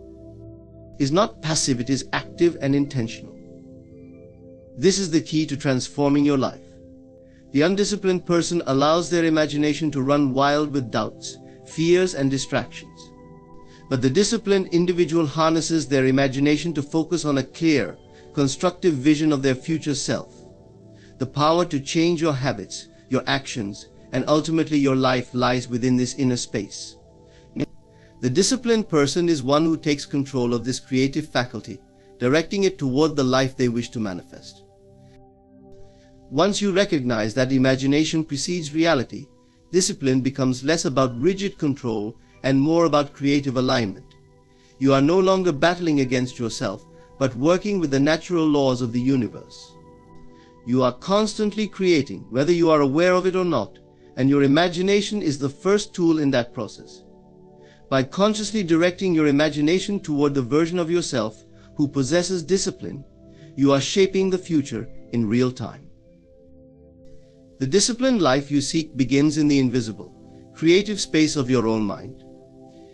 [SPEAKER 2] It's not passive, it is active and intentional. This is the key to transforming your life. The undisciplined person allows their imagination to run wild with doubts, fears, and distractions. But the disciplined individual harnesses their imagination to focus on a clear, constructive vision of their future self. The power to change your habits, your actions, and ultimately your life lies within this inner space. The disciplined person is one who takes control of this creative faculty, directing it toward the life they wish to manifest. Once you recognize that imagination precedes reality, discipline becomes less about rigid control and more about creative alignment. You are no longer battling against yourself, but working with the natural laws of the universe. You are constantly creating, whether you are aware of it or not, and your imagination is the first tool in that process. By consciously directing your imagination toward the version of yourself who possesses discipline, you are shaping the future in real time. The disciplined life you seek begins in the invisible, creative space of your own mind.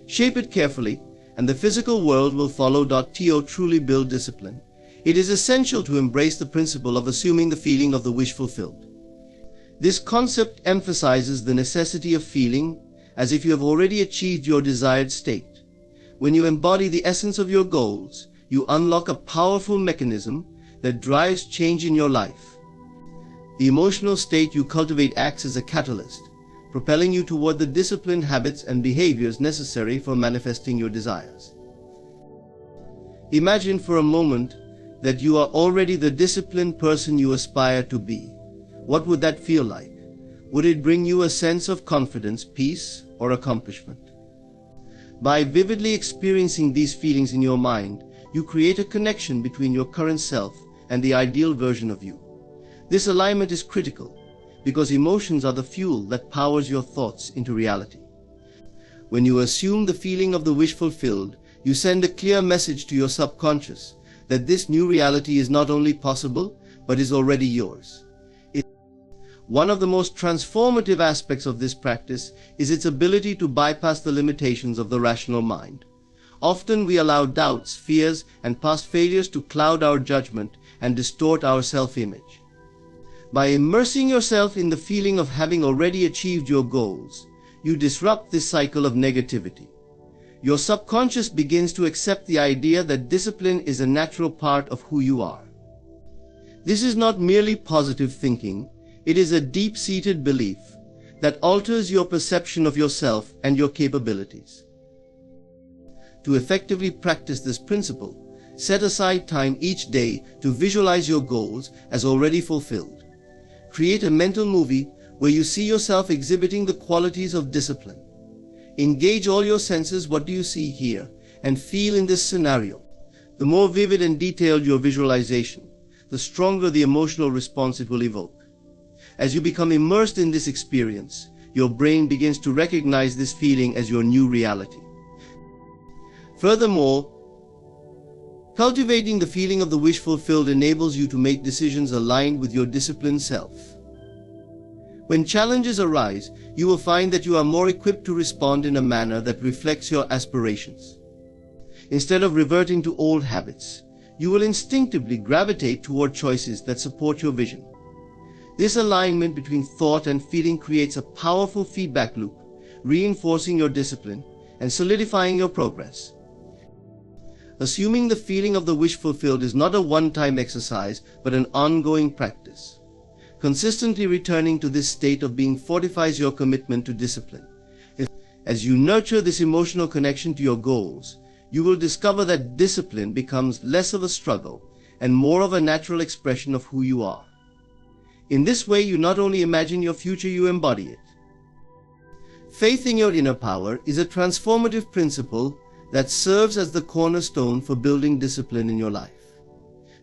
[SPEAKER 2] Shape it carefully, and the physical world will follow. To truly build discipline, it is essential to embrace the principle of assuming the feeling of the wish fulfilled. This concept emphasizes the necessity of feeling as if you have already achieved your desired state. When you embody the essence of your goals, you unlock a powerful mechanism that drives change in your life. The emotional state you cultivate acts as a catalyst, propelling you toward the disciplined habits and behaviors necessary for manifesting your desires. Imagine for a moment that you are already the disciplined person you aspire to be. What would that feel like? Would it bring you a sense of confidence, peace, or accomplishment? By vividly experiencing these feelings in your mind, you create a connection between your current self and the ideal version of you. This alignment is critical because emotions are the fuel that powers your thoughts into reality. When you assume the feeling of the wish fulfilled, you send a clear message to your subconscious that this new reality is not only possible, but is already yours. One of the most transformative aspects of this practice is its ability to bypass the limitations of the rational mind. Often we allow doubts, fears, and past failures to cloud our judgment and distort our self-image. By immersing yourself in the feeling of having already achieved your goals, you disrupt this cycle of negativity. Your subconscious begins to accept the idea that discipline is a natural part of who you are. This is not merely positive thinking, it is a deep-seated belief that alters your perception of yourself and your capabilities. To effectively practice this principle, set aside time each day to visualize your goals as already fulfilled. Create a mental movie where you see yourself exhibiting the qualities of discipline. Engage all your senses. What do you see, hear, and feel in this scenario? The more vivid and detailed your visualization, the stronger the emotional response it will evoke. As you become immersed in this experience, your brain begins to recognize this feeling as your new reality. Furthermore, cultivating the feeling of the wish fulfilled enables you to make decisions aligned with your disciplined self. When challenges arise, you will find that you are more equipped to respond in a manner that reflects your aspirations. Instead of reverting to old habits, you will instinctively gravitate toward choices that support your vision. This alignment between thought and feeling creates a powerful feedback loop, reinforcing your discipline and solidifying your progress. Assuming the feeling of the wish fulfilled is not a one-time exercise, but an ongoing practice. Consistently returning to this state of being fortifies your commitment to discipline. As you nurture this emotional connection to your goals, you will discover that discipline becomes less of a struggle and more of a natural expression of who you are. In this way, you not only imagine your future, you embody it. Faith in your inner power is a transformative principle that serves as the cornerstone for building discipline in your life.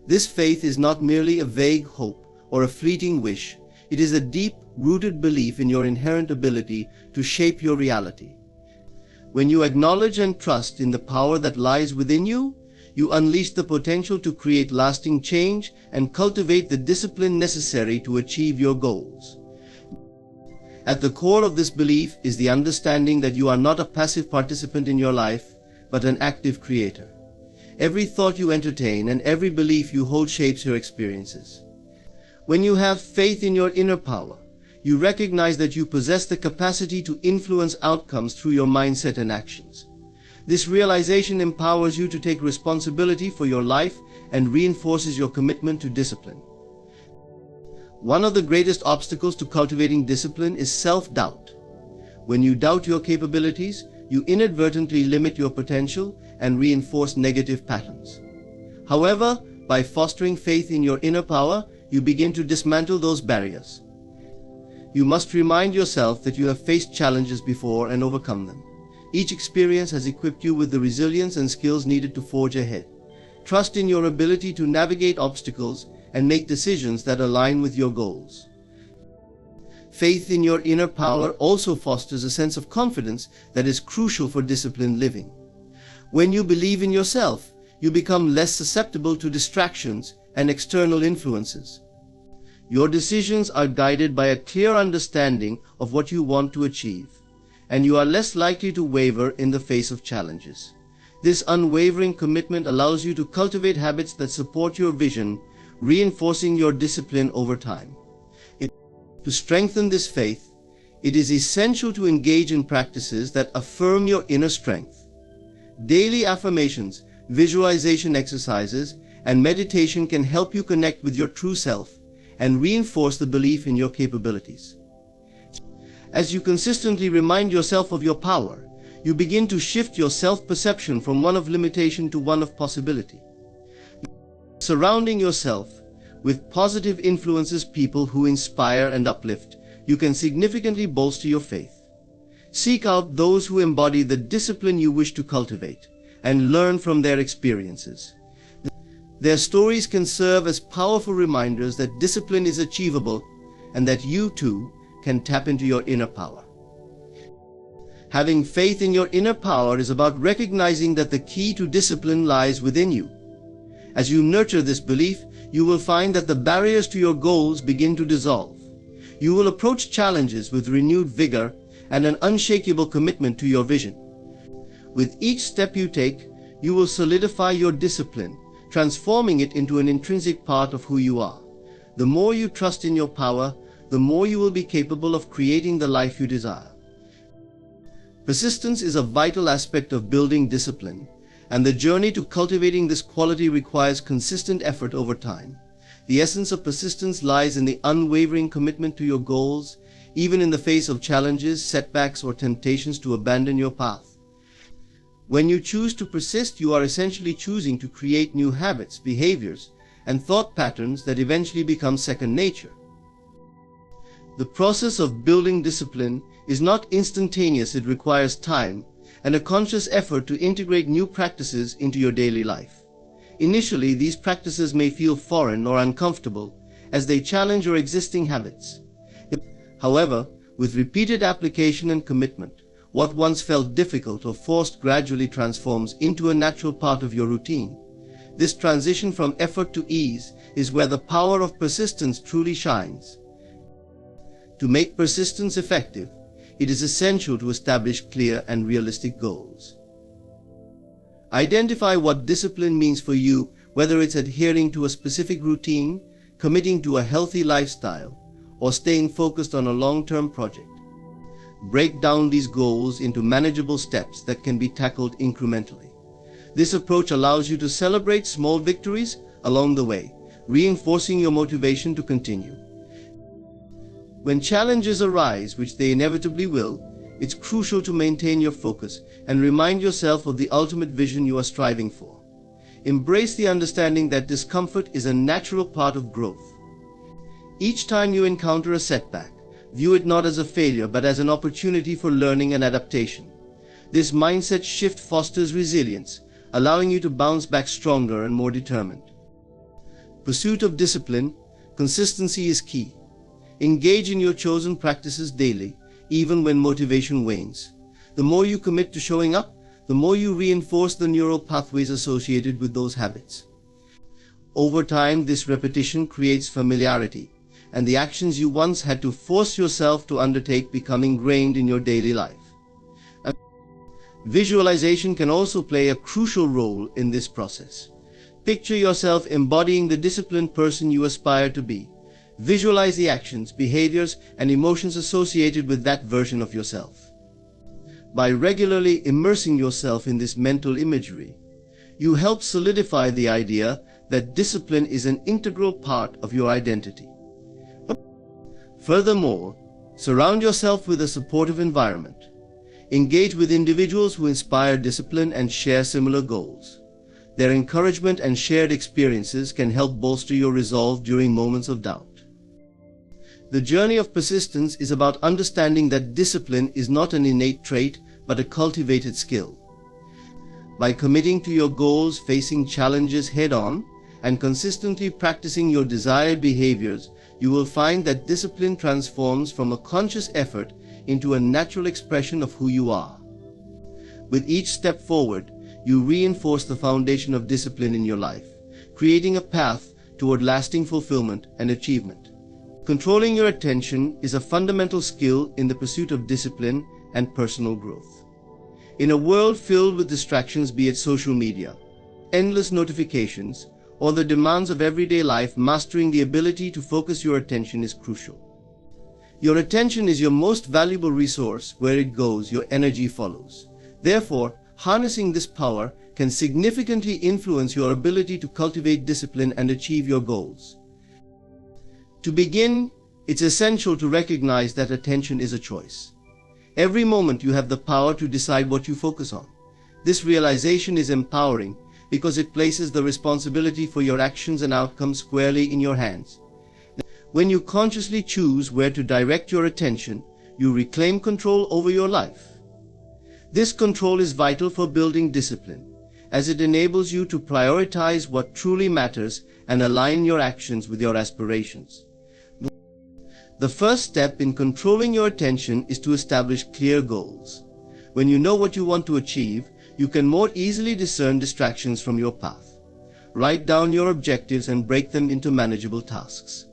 [SPEAKER 2] This faith is not merely a vague hope or a fleeting wish. It is a deep-rooted belief in your inherent ability to shape your reality. When you acknowledge and trust in the power that lies within you, you unleash the potential to create lasting change and cultivate the discipline necessary to achieve your goals. At the core of this belief is the understanding that you are not a passive participant in your life, but an active creator. Every thought you entertain and every belief you hold shapes your experiences. When you have faith in your inner power, you recognize that you possess the capacity to influence outcomes through your mindset and actions. This realization empowers you to take responsibility for your life and reinforces your commitment to discipline. One of the greatest obstacles to cultivating discipline is self-doubt. When you doubt your capabilities, you inadvertently limit your potential and reinforce negative patterns. However, by fostering faith in your inner power, you begin to dismantle those barriers. You must remind yourself that you have faced challenges before and overcome them. Each experience has equipped you with the resilience and skills needed to forge ahead. Trust in your ability to navigate obstacles and make decisions that align with your goals. Faith in your inner power also fosters a sense of confidence that is crucial for disciplined living. When you believe in yourself, you become less susceptible to distractions and external influences. Your decisions are guided by a clear understanding of what you want to achieve, and you are less likely to waver in the face of challenges. This unwavering commitment allows you to cultivate habits that support your vision, reinforcing your discipline over time. To strengthen this faith, it is essential to engage in practices that affirm your inner strength. Daily affirmations, visualization exercises, and meditation can help you connect with your true self and reinforce the belief in your capabilities. As you consistently remind yourself of your power, you begin to shift your self-perception from one of limitation to one of possibility. Surrounding yourself with positive influences, people who inspire and uplift, you can significantly bolster your faith. Seek out those who embody the discipline you wish to cultivate and learn from their experiences. Their stories can serve as powerful reminders that discipline is achievable and that you too can tap into your inner power. Having faith in your inner power is about recognizing that the key to discipline lies within you. As you nurture this belief, you will find that the barriers to your goals begin to dissolve. You will approach challenges with renewed vigor and an unshakable commitment to your vision. With each step you take, you will solidify your discipline, transforming it into an intrinsic part of who you are. The more you trust in your power, the more you will be capable of creating the life you desire. Persistence is a vital aspect of building discipline, and the journey to cultivating this quality requires consistent effort over time. The essence of persistence lies in the unwavering commitment to your goals, even in the face of challenges, setbacks, or temptations to abandon your path. When you choose to persist, you are essentially choosing to create new habits, behaviors, and thought patterns that eventually become second nature. The process of building discipline is not instantaneous. It requires time and a conscious effort to integrate new practices into your daily life. Initially, these practices may feel foreign or uncomfortable as they challenge your existing habits. However, with repeated application and commitment, what once felt difficult or forced gradually transforms into a natural part of your routine. This transition from effort to ease is where the power of persistence truly shines. To make persistence effective, it is essential to establish clear and realistic goals. Identify what discipline means for you, whether it's adhering to a specific routine, committing to a healthy lifestyle, or staying focused on a long-term project. Break down these goals into manageable steps that can be tackled incrementally. This approach allows you to celebrate small victories along the way, reinforcing your motivation to continue. When challenges arise, which they inevitably will, it's crucial to maintain your focus and remind yourself of the ultimate vision you are striving for. Embrace the understanding that discomfort is a natural part of growth. Each time you encounter a setback, view it not as a failure but as an opportunity for learning and adaptation. This mindset shift fosters resilience, allowing you to bounce back stronger and more determined. Pursuit of discipline, consistency is key. Engage in your chosen practices daily, even when motivation wanes. The more you commit to showing up, the more you reinforce the neural pathways associated with those habits. Over time, this repetition creates familiarity, and the actions you once had to force yourself to undertake become ingrained in your daily life. Visualization can also play a crucial role in this process. Picture yourself embodying the disciplined person you aspire to be. Visualize the actions, behaviors, and emotions associated with that version of yourself. By regularly immersing yourself in this mental imagery, you help solidify the idea that discipline is an integral part of your identity. Furthermore, surround yourself with a supportive environment. Engage with individuals who inspire discipline and share similar goals. Their encouragement and shared experiences can help bolster your resolve during moments of doubt. The journey of persistence is about understanding that discipline is not an innate trait, but a cultivated skill. By committing to your goals, facing challenges head-on, and consistently practicing your desired behaviors, you will find that discipline transforms from a conscious effort into a natural expression of who you are. With each step forward, you reinforce the foundation of discipline in your life, creating a path toward lasting fulfillment and achievement. Controlling your attention is a fundamental skill in the pursuit of discipline and personal growth. In a world filled with distractions, be it social media, endless notifications, or the demands of everyday life, mastering the ability to focus your attention is crucial. Your attention is your most valuable resource. Where it goes, your energy follows. Therefore, harnessing this power can significantly influence your ability to cultivate discipline and achieve your goals. To begin, it's essential to recognize that attention is a choice. Every moment you have the power to decide what you focus on. This realization is empowering because it places the responsibility for your actions and outcomes squarely in your hands. When you consciously choose where to direct your attention, you reclaim control over your life. This control is vital for building discipline, as it enables you to prioritize what truly matters and align your actions with your aspirations. The first step in controlling your attention is to establish clear goals. When you know what you want to achieve, you can more easily discern distractions from your path. Write down your objectives and break them into manageable tasks.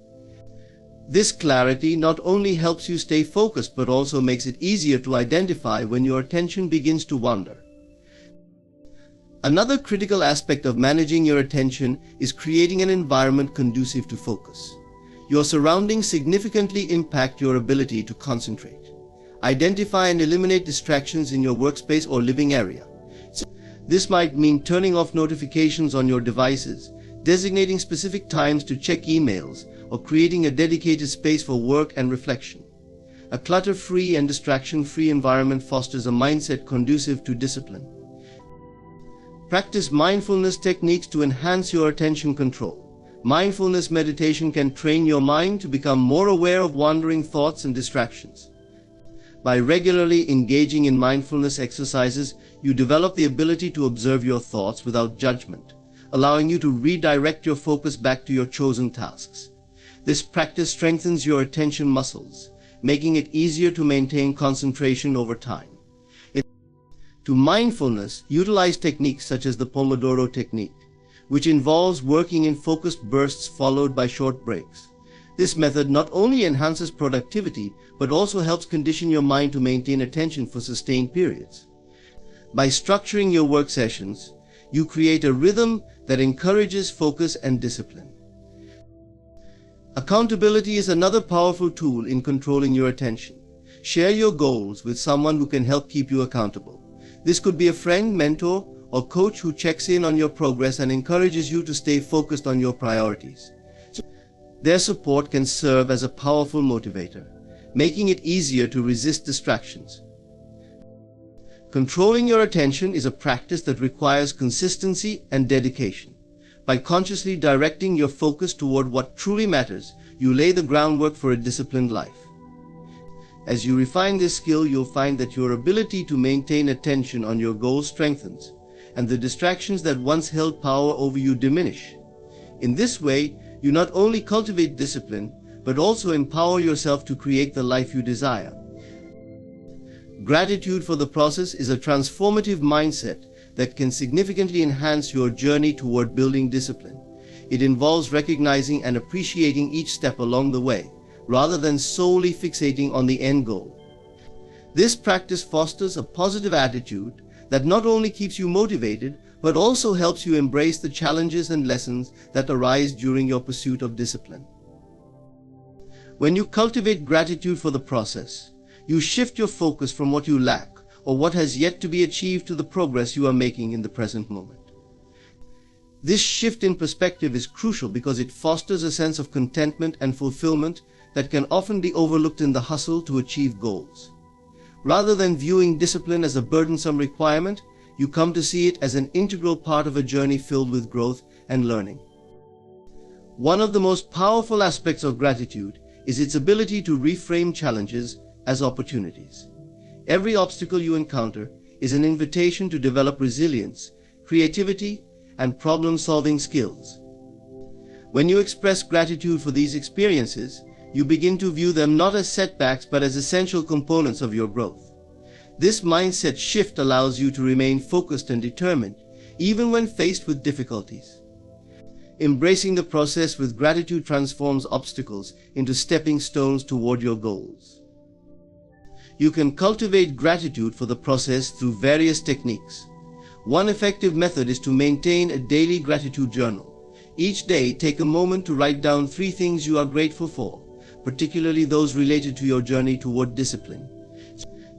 [SPEAKER 2] This clarity not only helps you stay focused but also makes it easier to identify when your attention begins to wander. Another critical aspect of managing your attention is creating an environment conducive to focus. Your surroundings significantly impact your ability to concentrate. Identify and eliminate distractions in your workspace or living area. This might mean turning off notifications on your devices, designating specific times to check emails, or creating a dedicated space for work and reflection. A clutter-free and distraction-free environment fosters a mindset conducive to discipline. Practice mindfulness techniques to enhance your attention control. Mindfulness meditation can train your mind to become more aware of wandering thoughts and distractions. By regularly engaging in mindfulness exercises, you develop the ability to observe your thoughts without judgment, allowing you to redirect your focus back to your chosen tasks. This practice strengthens your attention muscles, making it easier to maintain concentration over time. To mindfulness, utilize techniques such as the Pomodoro technique, which involves working in focused bursts followed by short breaks. This method not only enhances productivity, but also helps condition your mind to maintain attention for sustained periods. By structuring your work sessions, you create a rhythm that encourages focus and discipline. Accountability is another powerful tool in controlling your attention. Share your goals with someone who can help keep you accountable. This could be a friend, mentor, or coach who checks in on your progress and encourages you to stay focused on your priorities. Their support can serve as a powerful motivator, making it easier to resist distractions. Controlling your attention is a practice that requires consistency and dedication. By consciously directing your focus toward what truly matters, you lay the groundwork for a disciplined life. As you refine this skill, you'll find that your ability to maintain attention on your goals strengthens, and the distractions that once held power over you diminish. In this way, you not only cultivate discipline, but also empower yourself to create the life you desire. Gratitude for the process is a transformative mindset that can significantly enhance your journey toward building discipline. It involves recognizing and appreciating each step along the way, rather than solely fixating on the end goal. This practice fosters a positive attitude that not only keeps you motivated, but also helps you embrace the challenges and lessons that arise during your pursuit of discipline. When you cultivate gratitude for the process, you shift your focus from what you lack or what has yet to be achieved to the progress you are making in the present moment. This shift in perspective is crucial because it fosters a sense of contentment and fulfillment that can often be overlooked in the hustle to achieve goals. Rather than viewing discipline as a burdensome requirement, you come to see it as an integral part of a journey filled with growth and learning. One of the most powerful aspects of gratitude is its ability to reframe challenges as opportunities. Every obstacle you encounter is an invitation to develop resilience, creativity, and problem-solving skills. When you express gratitude for these experiences, you begin to view them not as setbacks but as essential components of your growth. This mindset shift allows you to remain focused and determined, even when faced with difficulties. Embracing the process with gratitude transforms obstacles into stepping stones toward your goals. You can cultivate gratitude for the process through various techniques. One effective method is to maintain a daily gratitude journal. Each day, take a moment to write down 3 things you are grateful for, particularly those related to your journey toward discipline.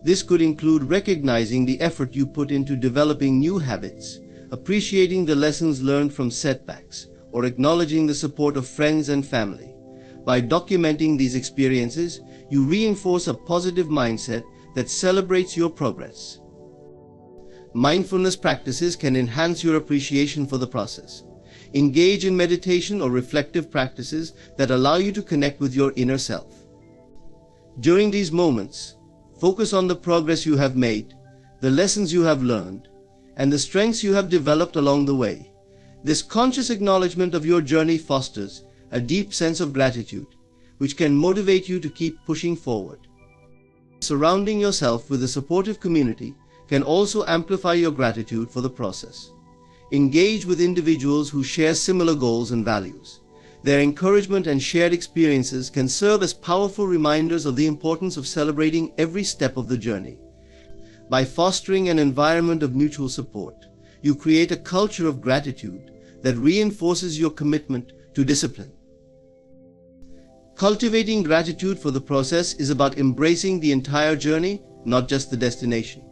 [SPEAKER 2] This could include recognizing the effort you put into developing new habits, appreciating the lessons learned from setbacks, or acknowledging the support of friends and family. By documenting these experiences, you reinforce a positive mindset that celebrates your progress. Mindfulness practices can enhance your appreciation for the process. Engage in meditation or reflective practices that allow you to connect with your inner self. During these moments, focus on the progress you have made, the lessons you have learned, and the strengths you have developed along the way. This conscious acknowledgement of your journey fosters a deep sense of gratitude, which can motivate you to keep pushing forward. Surrounding yourself with a supportive community can also amplify your gratitude for the process. Engage with individuals who share similar goals and values. Their encouragement and shared experiences can serve as powerful reminders of the importance of celebrating every step of the journey. By fostering an environment of mutual support, you create a culture of gratitude that reinforces your commitment to discipline. Cultivating gratitude for the process is about embracing the entire journey, not just the destination.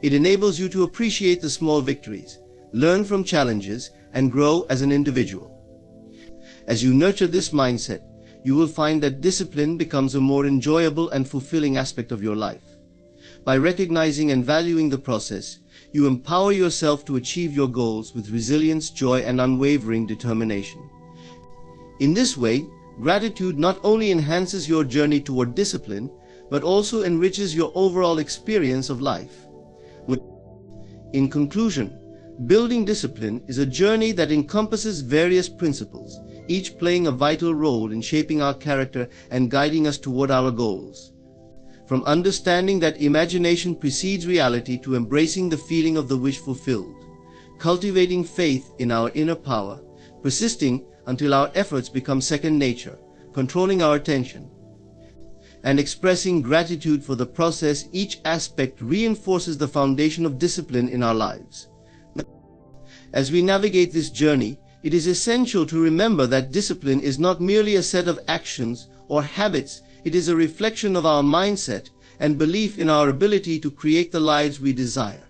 [SPEAKER 2] It enables you to appreciate the small victories, learn from challenges, and grow as an individual. As you nurture this mindset, you will find that discipline becomes a more enjoyable and fulfilling aspect of your life. By recognizing and valuing the process, you empower yourself to achieve your goals with resilience, joy, and unwavering determination. In this way, gratitude not only enhances your journey toward discipline, but also enriches your overall experience of life. In conclusion, building discipline is a journey that encompasses various principles, each playing a vital role in shaping our character and guiding us toward our goals. From understanding that imagination precedes reality to embracing the feeling of the wish fulfilled, cultivating faith in our inner power, persisting until our efforts become second nature, controlling our attention, and expressing gratitude for the process, each aspect reinforces the foundation of discipline in our lives. As we navigate this journey, it is essential to remember that discipline is not merely a set of actions or habits. It is a reflection of our mindset and belief in our ability to create the lives we desire.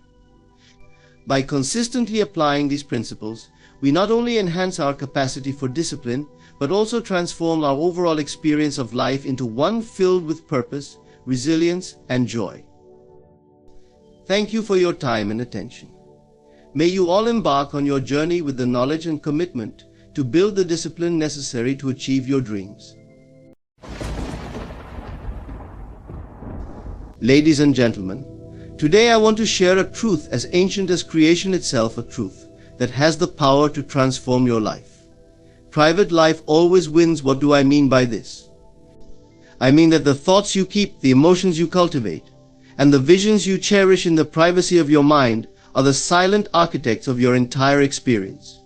[SPEAKER 2] By consistently applying these principles, we not only enhance our capacity for discipline, but also transform our overall experience of life into one filled with purpose, resilience, and joy. Thank you for your time and attention. May you all embark on your journey with the knowledge and commitment to build the discipline necessary to achieve your dreams. Ladies and gentlemen, today I want to share a truth as ancient as creation itself, a truth that has the power to transform your life. Private life always wins. What do I mean by this? I mean that the thoughts you keep, the emotions you cultivate, and the visions you cherish in the privacy of your mind are the silent architects of your entire experience.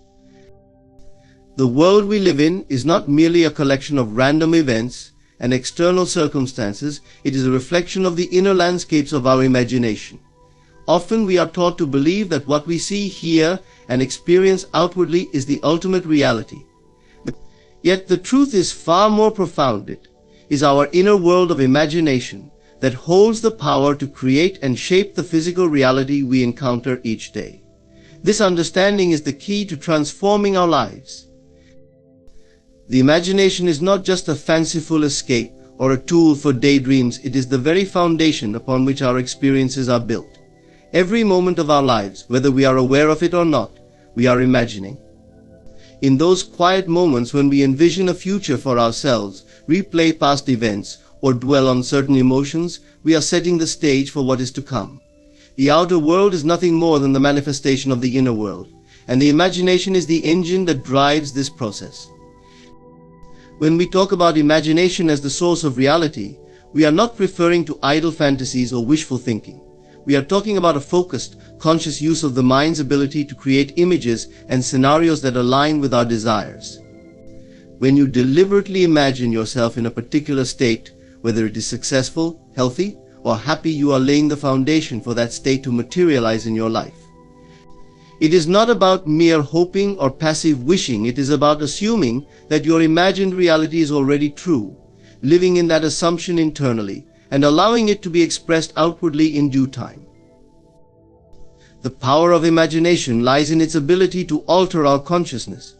[SPEAKER 2] The world we live in is not merely a collection of random events and external circumstances. It is a reflection of the inner landscapes of our imagination. Often we are taught to believe that what we see, hear, and experience outwardly is the ultimate reality. Yet the truth is far more profound. It is our inner world of imagination that holds the power to create and shape the physical reality we encounter each day. This understanding is the key to transforming our lives. The imagination is not just a fanciful escape or a tool for daydreams. It is the very foundation upon which our experiences are built. Every moment of our lives, whether we are aware of it or not, we are imagining. In those quiet moments when we envision a future for ourselves, replay past events, or dwell on certain emotions, we are setting the stage for what is to come. The outer world is nothing more than the manifestation of the inner world, and the imagination is the engine that drives this process. When we talk about imagination as the source of reality, we are not referring to idle fantasies or wishful thinking. We are talking about a focused, conscious use of the mind's ability to create images and scenarios that align with our desires. When you deliberately imagine yourself in a particular state, whether it is successful, healthy, or happy, you are laying the foundation for that state to materialize in your life. It is not about mere hoping or passive wishing. It is about assuming that your imagined reality is already true, living in that assumption internally, and allowing it to be expressed outwardly in due time. The power of imagination lies in its ability to alter our consciousness.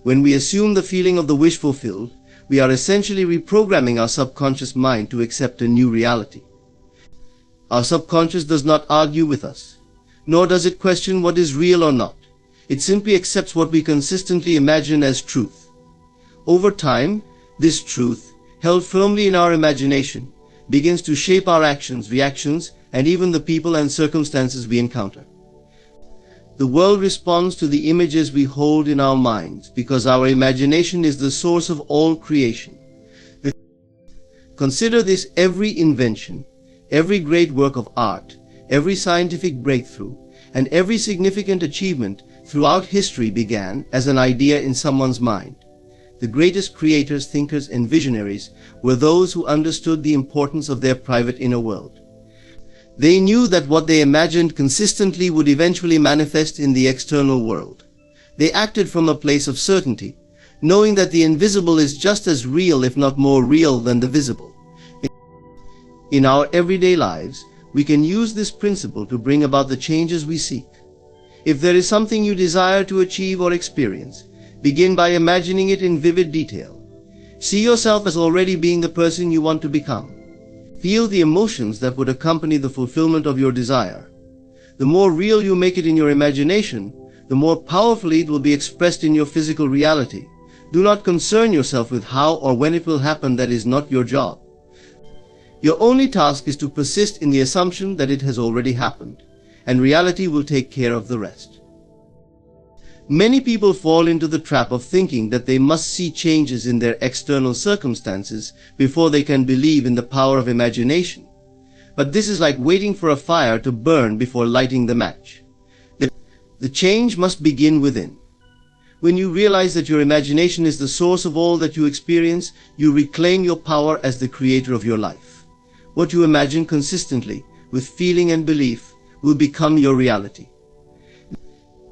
[SPEAKER 2] When we assume the feeling of the wish fulfilled, we are essentially reprogramming our subconscious mind to accept a new reality. Our subconscious does not argue with us, nor does it question what is real or not. It simply accepts what we consistently imagine as truth. Over time, this truth, held firmly in our imagination, begins to shape our actions, reactions, and even the people and circumstances we encounter. The world responds to the images we hold in our minds because our imagination is the source of all creation. Consider this: every invention, every great work of art, every scientific breakthrough, and every significant achievement throughout history began as an idea in someone's mind. The greatest creators, thinkers, and visionaries were those who understood the importance of their private inner world. They knew that what they imagined consistently would eventually manifest in the external world. They acted from a place of certainty, knowing that the invisible is just as real, if not more real, than the visible. In our everyday lives, we can use this principle to bring about the changes we seek. If there is something you desire to achieve or experience, begin by imagining it in vivid detail. See yourself as already being the person you want to become. Feel the emotions that would accompany the fulfillment of your desire. The more real you make it in your imagination, the more powerfully it will be expressed in your physical reality. Do not concern yourself with how or when it will happen. That is not your job. Your only task is to persist in the assumption that it has already happened, and reality will take care of the rest. Many people fall into the trap of thinking that they must see changes in their external circumstances before they can believe in the power of imagination. But this is like waiting for a fire to burn before lighting the match. The change must begin within. When you realize that your imagination is the source of all that you experience, you reclaim your power as the creator of your life. What you imagine consistently, with feeling and belief, will become your reality.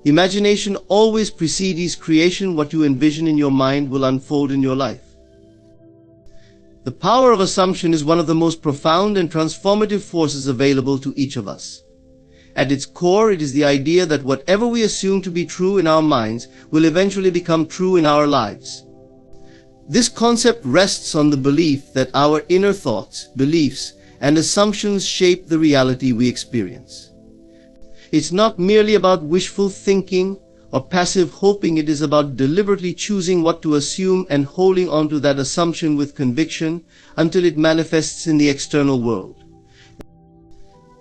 [SPEAKER 2] Imagination always precedes creation. What you envision in your mind will unfold in your life. The power of assumption is one of the most profound and transformative forces available to each of us. At its core, it is the idea that whatever we assume to be true in our minds will eventually become true in our lives. This concept rests on the belief that our inner thoughts, beliefs, and assumptions shape the reality we experience. It's not merely about wishful thinking or passive hoping. It is about deliberately choosing what to assume and holding on to that assumption with conviction until it manifests in the external world.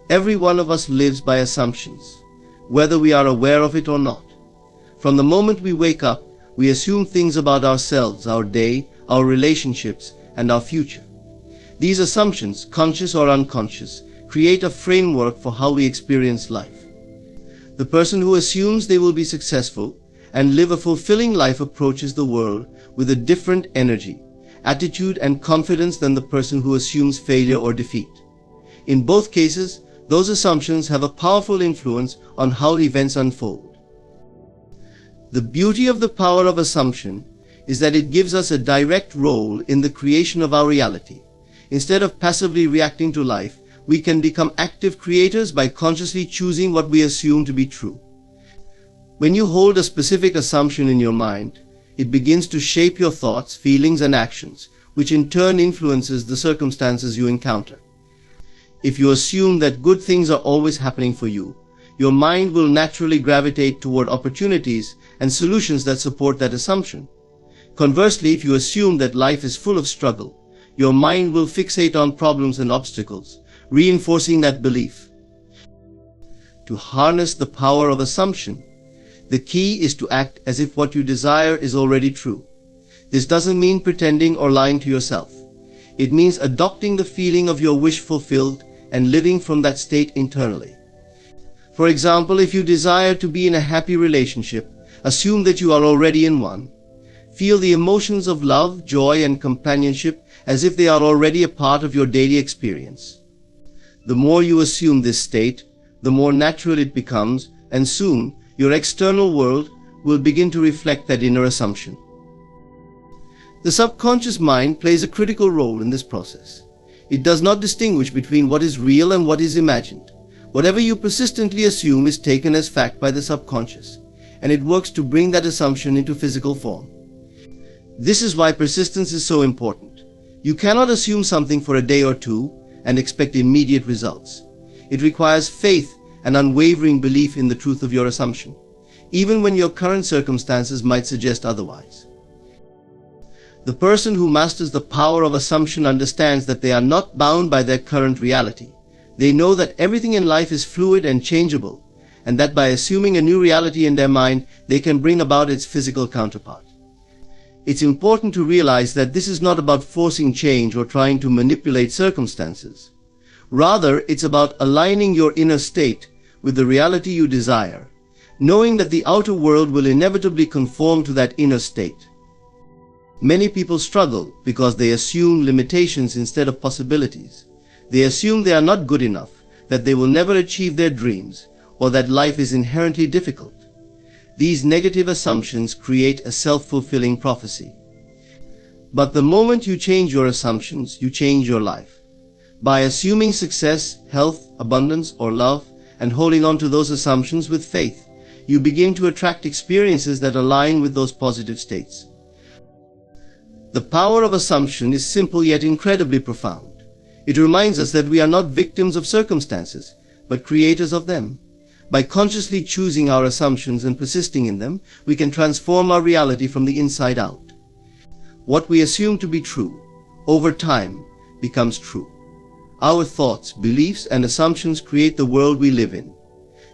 [SPEAKER 2] Every one of us lives by assumptions, whether we are aware of it or not. From the moment we wake up, we assume things about ourselves, our day, our relationships, and our future. These assumptions, conscious or unconscious, create a framework for how we experience life. The person who assumes they will be successful and live a fulfilling life approaches the world with a different energy, attitude, and confidence than the person who assumes failure or defeat. In both cases, those assumptions have a powerful influence on how events unfold. The beauty of the power of assumption is that it gives us a direct role in the creation of our reality. Instead of passively reacting to life, we can become active creators by consciously choosing what we assume to be true. When you hold a specific assumption in your mind, it begins to shape your thoughts, feelings, and actions, which in turn influences the circumstances you encounter. If you assume that good things are always happening for you, your mind will naturally gravitate toward opportunities and solutions that support that assumption. Conversely, if you assume that life is full of struggle, your mind will fixate on problems and obstacles, reinforcing that belief. To harness the power of assumption, the key is to act as if what you desire is already true. This doesn't mean pretending or lying to yourself. It means adopting the feeling of your wish fulfilled and living from that state internally. For example, if you desire to be in a happy relationship, assume that you are already in one. Feel the emotions of love, joy, and companionship as if they are already a part of your daily experience. The more you assume this state, the more natural it becomes, and soon your external world will begin to reflect that inner assumption. The subconscious mind plays a critical role in this process. It does not distinguish between what is real and what is imagined. Whatever you persistently assume is taken as fact by the subconscious, and it works to bring that assumption into physical form. This is why persistence is so important. You cannot assume something for a day or two and expect immediate results. It requires faith and unwavering belief in the truth of your assumption, even when your current circumstances might suggest otherwise. The person who masters the power of assumption understands that they are not bound by their current reality. They know that everything in life is fluid and changeable, and that by assuming a new reality in their mind, they can bring about its physical counterpart. It's important to realize that this is not about forcing change or trying to manipulate circumstances. Rather, it's about aligning your inner state with the reality you desire, knowing that the outer world will inevitably conform to that inner state. Many people struggle because they assume limitations instead of possibilities. They assume they are not good enough, that they will never achieve their dreams, or that life is inherently difficult. These negative assumptions create a self-fulfilling prophecy. But the moment you change your assumptions, you change your life. By assuming success, health, abundance, or love, and holding on to those assumptions with faith, you begin to attract experiences that align with those positive states. The power of assumption is simple yet incredibly profound. It reminds us that we are not victims of circumstances, but creators of them. By consciously choosing our assumptions and persisting in them, we can transform our reality from the inside out. What we assume to be true, over time, becomes true. Our thoughts, beliefs, and assumptions create the world we live in.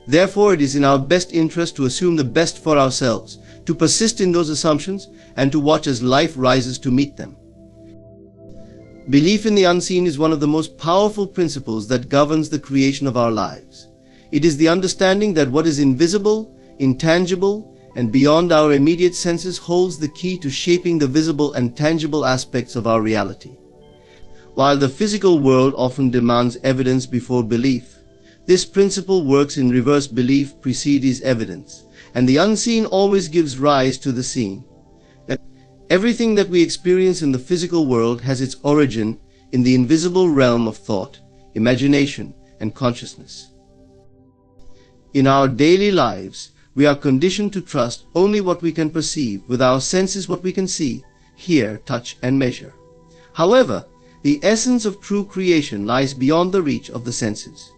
[SPEAKER 2] Therefore, it is in our best interest to assume the best for ourselves, to persist in those assumptions, and to watch as life rises to meet them. Belief in the unseen is one of the most powerful principles that governs the creation of our lives. It is the understanding that what is invisible, intangible, and beyond our immediate senses holds the key to shaping the visible and tangible aspects of our reality. While the physical world often demands evidence before belief, this principle works in reverse. Belief precedes evidence, and the unseen always gives rise to the seen. Everything that we experience in the physical world has its origin in the invisible realm of thought, imagination, and consciousness. In our daily lives, we are conditioned to trust only what we can perceive, with our senses what we can see, hear, touch, and measure. However, the essence of true creation lies beyond the reach of the senses.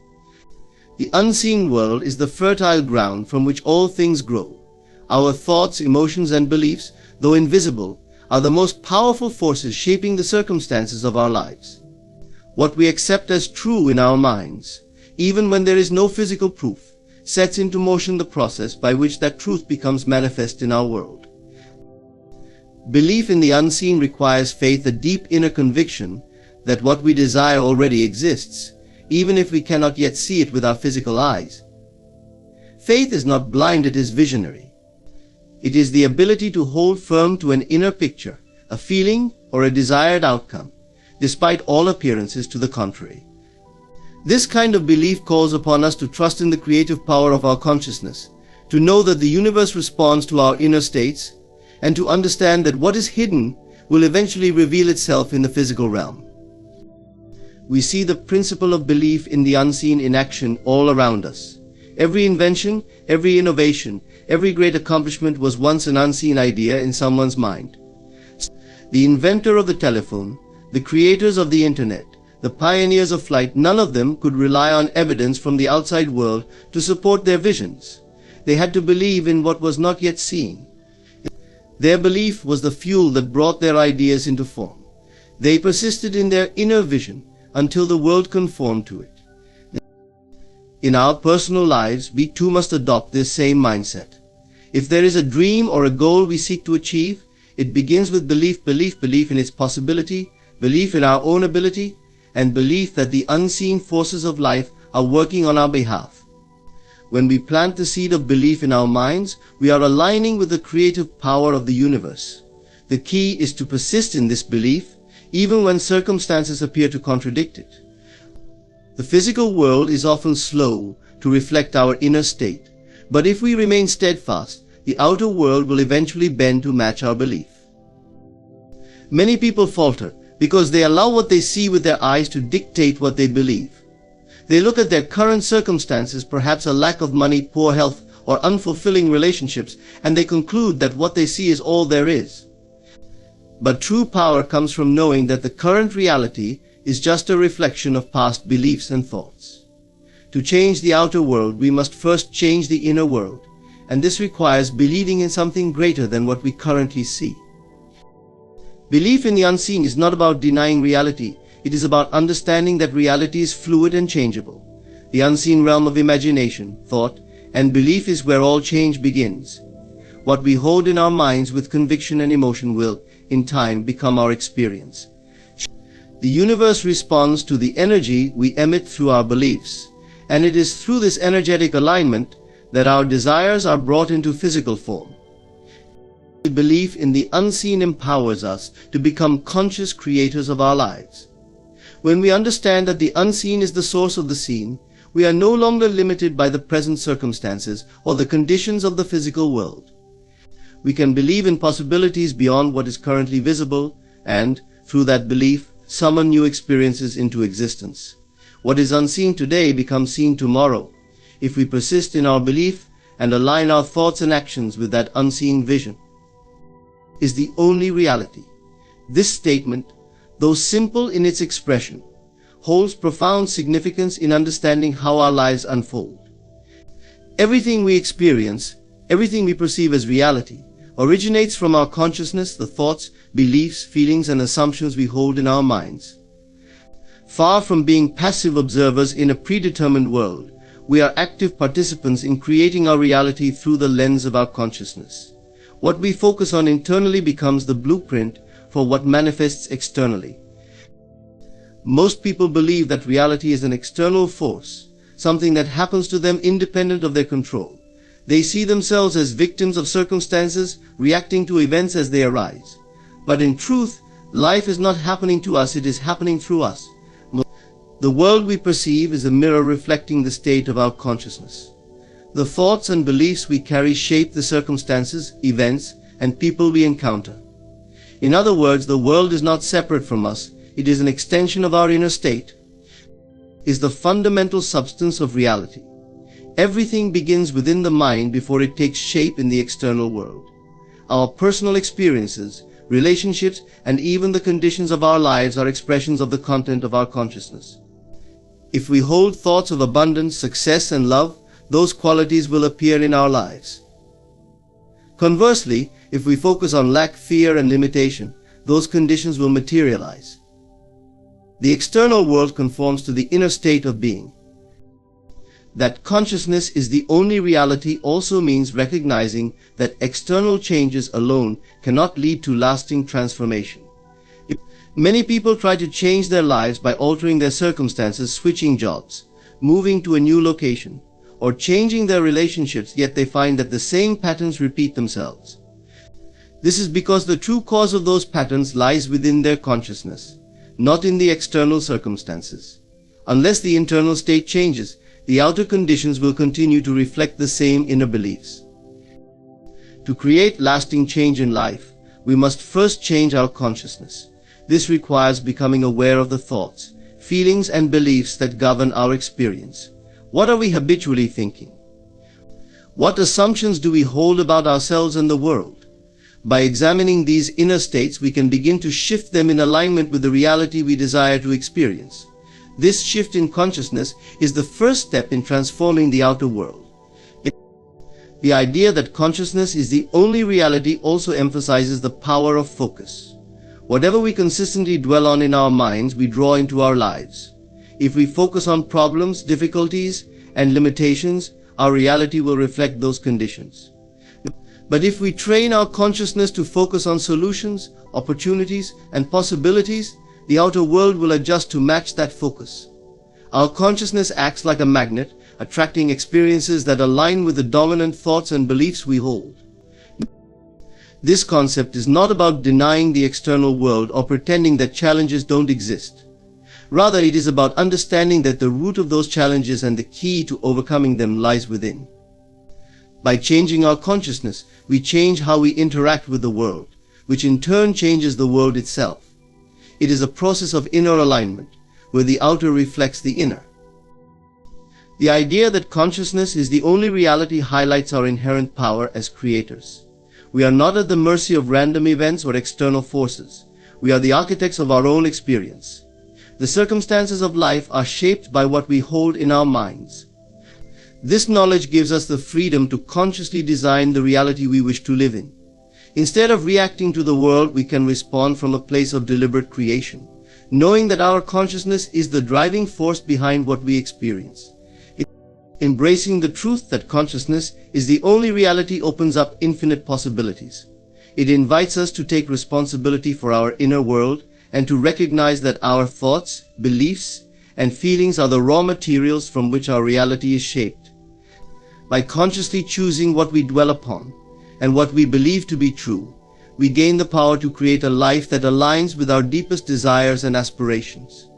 [SPEAKER 2] The unseen world is the fertile ground from which all things grow. Our thoughts, emotions, and beliefs, though invisible, are the most powerful forces shaping the circumstances of our lives. What we accept as true in our minds, even when there is no physical proof, sets into motion the process by which that truth becomes manifest in our world. Belief in the unseen requires faith, a deep inner conviction that what we desire already exists, even if we cannot yet see it with our physical eyes. Faith is not blind, it is visionary. It is the ability to hold firm to an inner picture, a feeling, or a desired outcome, despite all appearances to the contrary. This kind of belief calls upon us to trust in the creative power of our consciousness, to know that the universe responds to our inner states, and to understand that what is hidden will eventually reveal itself in the physical realm. We see the principle of belief in the unseen in action all around us. Every invention, every innovation, every great accomplishment was once an unseen idea in someone's mind. The inventor of the telephone, the creators of the internet, the pioneers of flight, none of them could rely on evidence from the outside world to support their visions. They had to believe in what was not yet seen. Their belief was the fuel that brought their ideas into form. They persisted in their inner vision until the world conformed to it. In our personal lives, we too must adopt this same mindset. If there is a dream or a goal we seek to achieve, it begins with belief in its possibility, belief in our own ability, and belief that the unseen forces of life are working on our behalf. When we plant the seed of belief in our minds, we are aligning with the creative power of the universe. The key is to persist in this belief, even when circumstances appear to contradict it. The physical world is often slow to reflect our inner state, but if we remain steadfast, the outer world will eventually bend to match our belief. Many people falter because they allow what they see with their eyes to dictate what they believe. They look at their current circumstances, perhaps a lack of money, poor health, or unfulfilling relationships, and they conclude that what they see is all there is. But true power comes from knowing that the current reality is just a reflection of past beliefs and thoughts. To change the outer world, we must first change the inner world, and this requires believing in something greater than what we currently see. Belief in the unseen is not about denying reality. It is about understanding that reality is fluid and changeable. The unseen realm of imagination, thought, and belief is where all change begins. What we hold in our minds with conviction and emotion will, in time, become our experience. The universe responds to the energy we emit through our beliefs, and it is through this energetic alignment that our desires are brought into physical form. Belief in the unseen empowers us to become conscious creators of our lives. When we understand that the unseen is the source of the seen, we are no longer limited by the present circumstances or the conditions of the physical world. We can believe in possibilities beyond what is currently visible and, through that belief, summon new experiences into existence. What is unseen today becomes seen tomorrow, if we persist in our belief and align our thoughts and actions with that unseen vision. Is the only reality. This statement, though simple in its expression, holds profound significance in understanding how our lives unfold. Everything we experience, everything we perceive as reality, originates from our consciousness, the thoughts, beliefs, feelings, and assumptions we hold in our minds. Far from being passive observers in a predetermined world, we are active participants in creating our reality through the lens of our consciousness. What we focus on internally becomes the blueprint for what manifests externally. Most people believe that reality is an external force, something that happens to them independent of their control. They see themselves as victims of circumstances, reacting to events as they arise. But in truth, life is not happening to us, it is happening through us. The world we perceive is a mirror reflecting the state of our consciousness. The thoughts and beliefs we carry shape the circumstances, events, and people we encounter. In other words, the world is not separate from us, it is an extension of our inner state, is the fundamental substance of reality. Everything begins within the mind before it takes shape in the external world. Our personal experiences, relationships, and even the conditions of our lives are expressions of the content of our consciousness. If we hold thoughts of abundance, success, and love, those qualities will appear in our lives. Conversely, if we focus on lack, fear, and limitation, those conditions will materialize. The external world conforms to the inner state of being. That consciousness is the only reality also means recognizing that external changes alone cannot lead to lasting transformation. Many people try to change their lives by altering their circumstances, switching jobs, moving to a new location, or changing their relationships, yet they find that the same patterns repeat themselves. This is because the true cause of those patterns lies within their consciousness, not in the external circumstances. Unless the internal state changes, the outer conditions will continue to reflect the same inner beliefs. To create lasting change in life, we must first change our consciousness. This requires becoming aware of the thoughts, feelings, and beliefs that govern our experience. What are we habitually thinking? What assumptions do we hold about ourselves and the world? By examining these inner states, we can begin to shift them in alignment with the reality we desire to experience. This shift in consciousness is the first step in transforming the outer world. The idea that consciousness is the only reality also emphasizes the power of focus. Whatever we consistently dwell on in our minds, we draw into our lives. If we focus on problems, difficulties, and limitations, our reality will reflect those conditions. But if we train our consciousness to focus on solutions, opportunities, and possibilities, the outer world will adjust to match that focus. Our consciousness acts like a magnet, attracting experiences that align with the dominant thoughts and beliefs we hold. This concept is not about denying the external world or pretending that challenges don't exist. Rather, it is about understanding that the root of those challenges and the key to overcoming them lies within. By changing our consciousness, we change how we interact with the world, which in turn changes the world itself. It is a process of inner alignment, where the outer reflects the inner. The idea that consciousness is the only reality highlights our inherent power as creators. We are not at the mercy of random events or external forces. We are the architects of our own experience. The circumstances of life are shaped by what we hold in our minds. This knowledge gives us the freedom to consciously design the reality we wish to live in. Instead of reacting to the world, we can respond from a place of deliberate creation, knowing that our consciousness is the driving force behind what we experience. Embracing the truth that consciousness is the only reality opens up infinite possibilities. It invites us to take responsibility for our inner world and to recognize that our thoughts, beliefs, and feelings are the raw materials from which our reality is shaped. By consciously choosing what we dwell upon and what we believe to be true, we gain the power to create a life that aligns with our deepest desires and aspirations.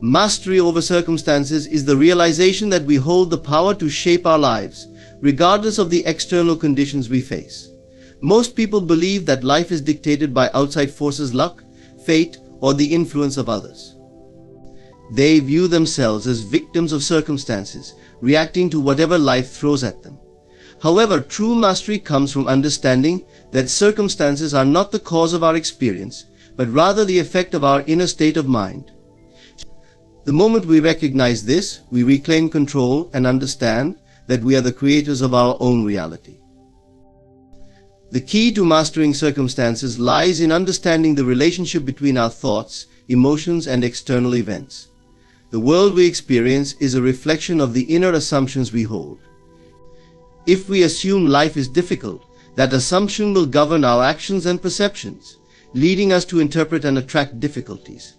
[SPEAKER 2] Mastery over circumstances is the realization that we hold the power to shape our lives, regardless of the external conditions we face. Most people believe that life is dictated by outside forces, luck, fate, or the influence of others. They view themselves as victims of circumstances, reacting to whatever life throws at them. However, true mastery comes from understanding that circumstances are not the cause of our experience, but rather the effect of our inner state of mind. The moment we recognize this, we reclaim control and understand that we are the creators of our own reality. The key to mastering circumstances lies in understanding the relationship between our thoughts, emotions, and external events. The world we experience is a reflection of the inner assumptions we hold. If we assume life is difficult, that assumption will govern our actions and perceptions, leading us to interpret and attract difficulties.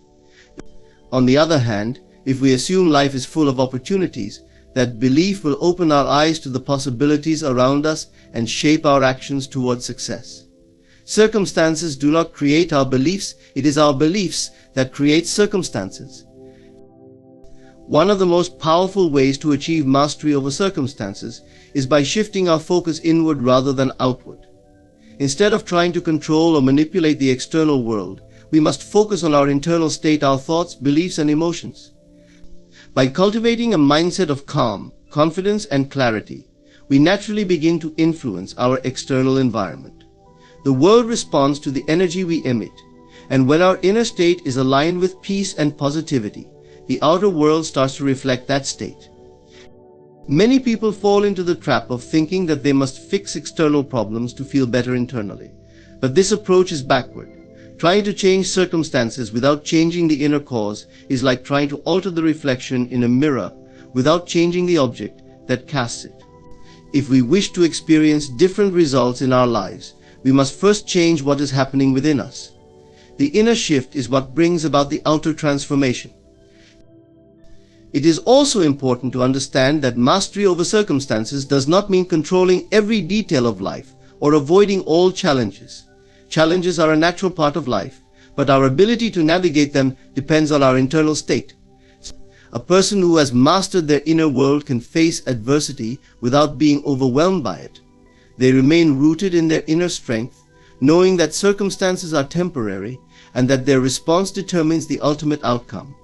[SPEAKER 2] On the other hand, if we assume life is full of opportunities, that belief will open our eyes to the possibilities around us and shape our actions towards success. Circumstances do not create our beliefs, it is our beliefs that create circumstances. One of the most powerful ways to achieve mastery over circumstances is by shifting our focus inward rather than outward. Instead of trying to control or manipulate the external world, we must focus on our internal state, our thoughts, beliefs, and emotions. By cultivating a mindset of calm, confidence, and clarity, we naturally begin to influence our external environment. The world responds to the energy we emit, and when our inner state is aligned with peace and positivity, the outer world starts to reflect that state. Many people fall into the trap of thinking that they must fix external problems to feel better internally. But this approach is backward. Trying to change circumstances without changing the inner cause is like trying to alter the reflection in a mirror without changing the object that casts it. If we wish to experience different results in our lives, we must first change what is happening within us. The inner shift is what brings about the outer transformation. It is also important to understand that mastery over circumstances does not mean controlling every detail of life or avoiding all challenges. Challenges are a natural part of life, but our ability to navigate them depends on our internal state. A person who has mastered their inner world can face adversity without being overwhelmed by it. They remain rooted in their inner strength, knowing that circumstances are temporary and that their response determines the ultimate outcome.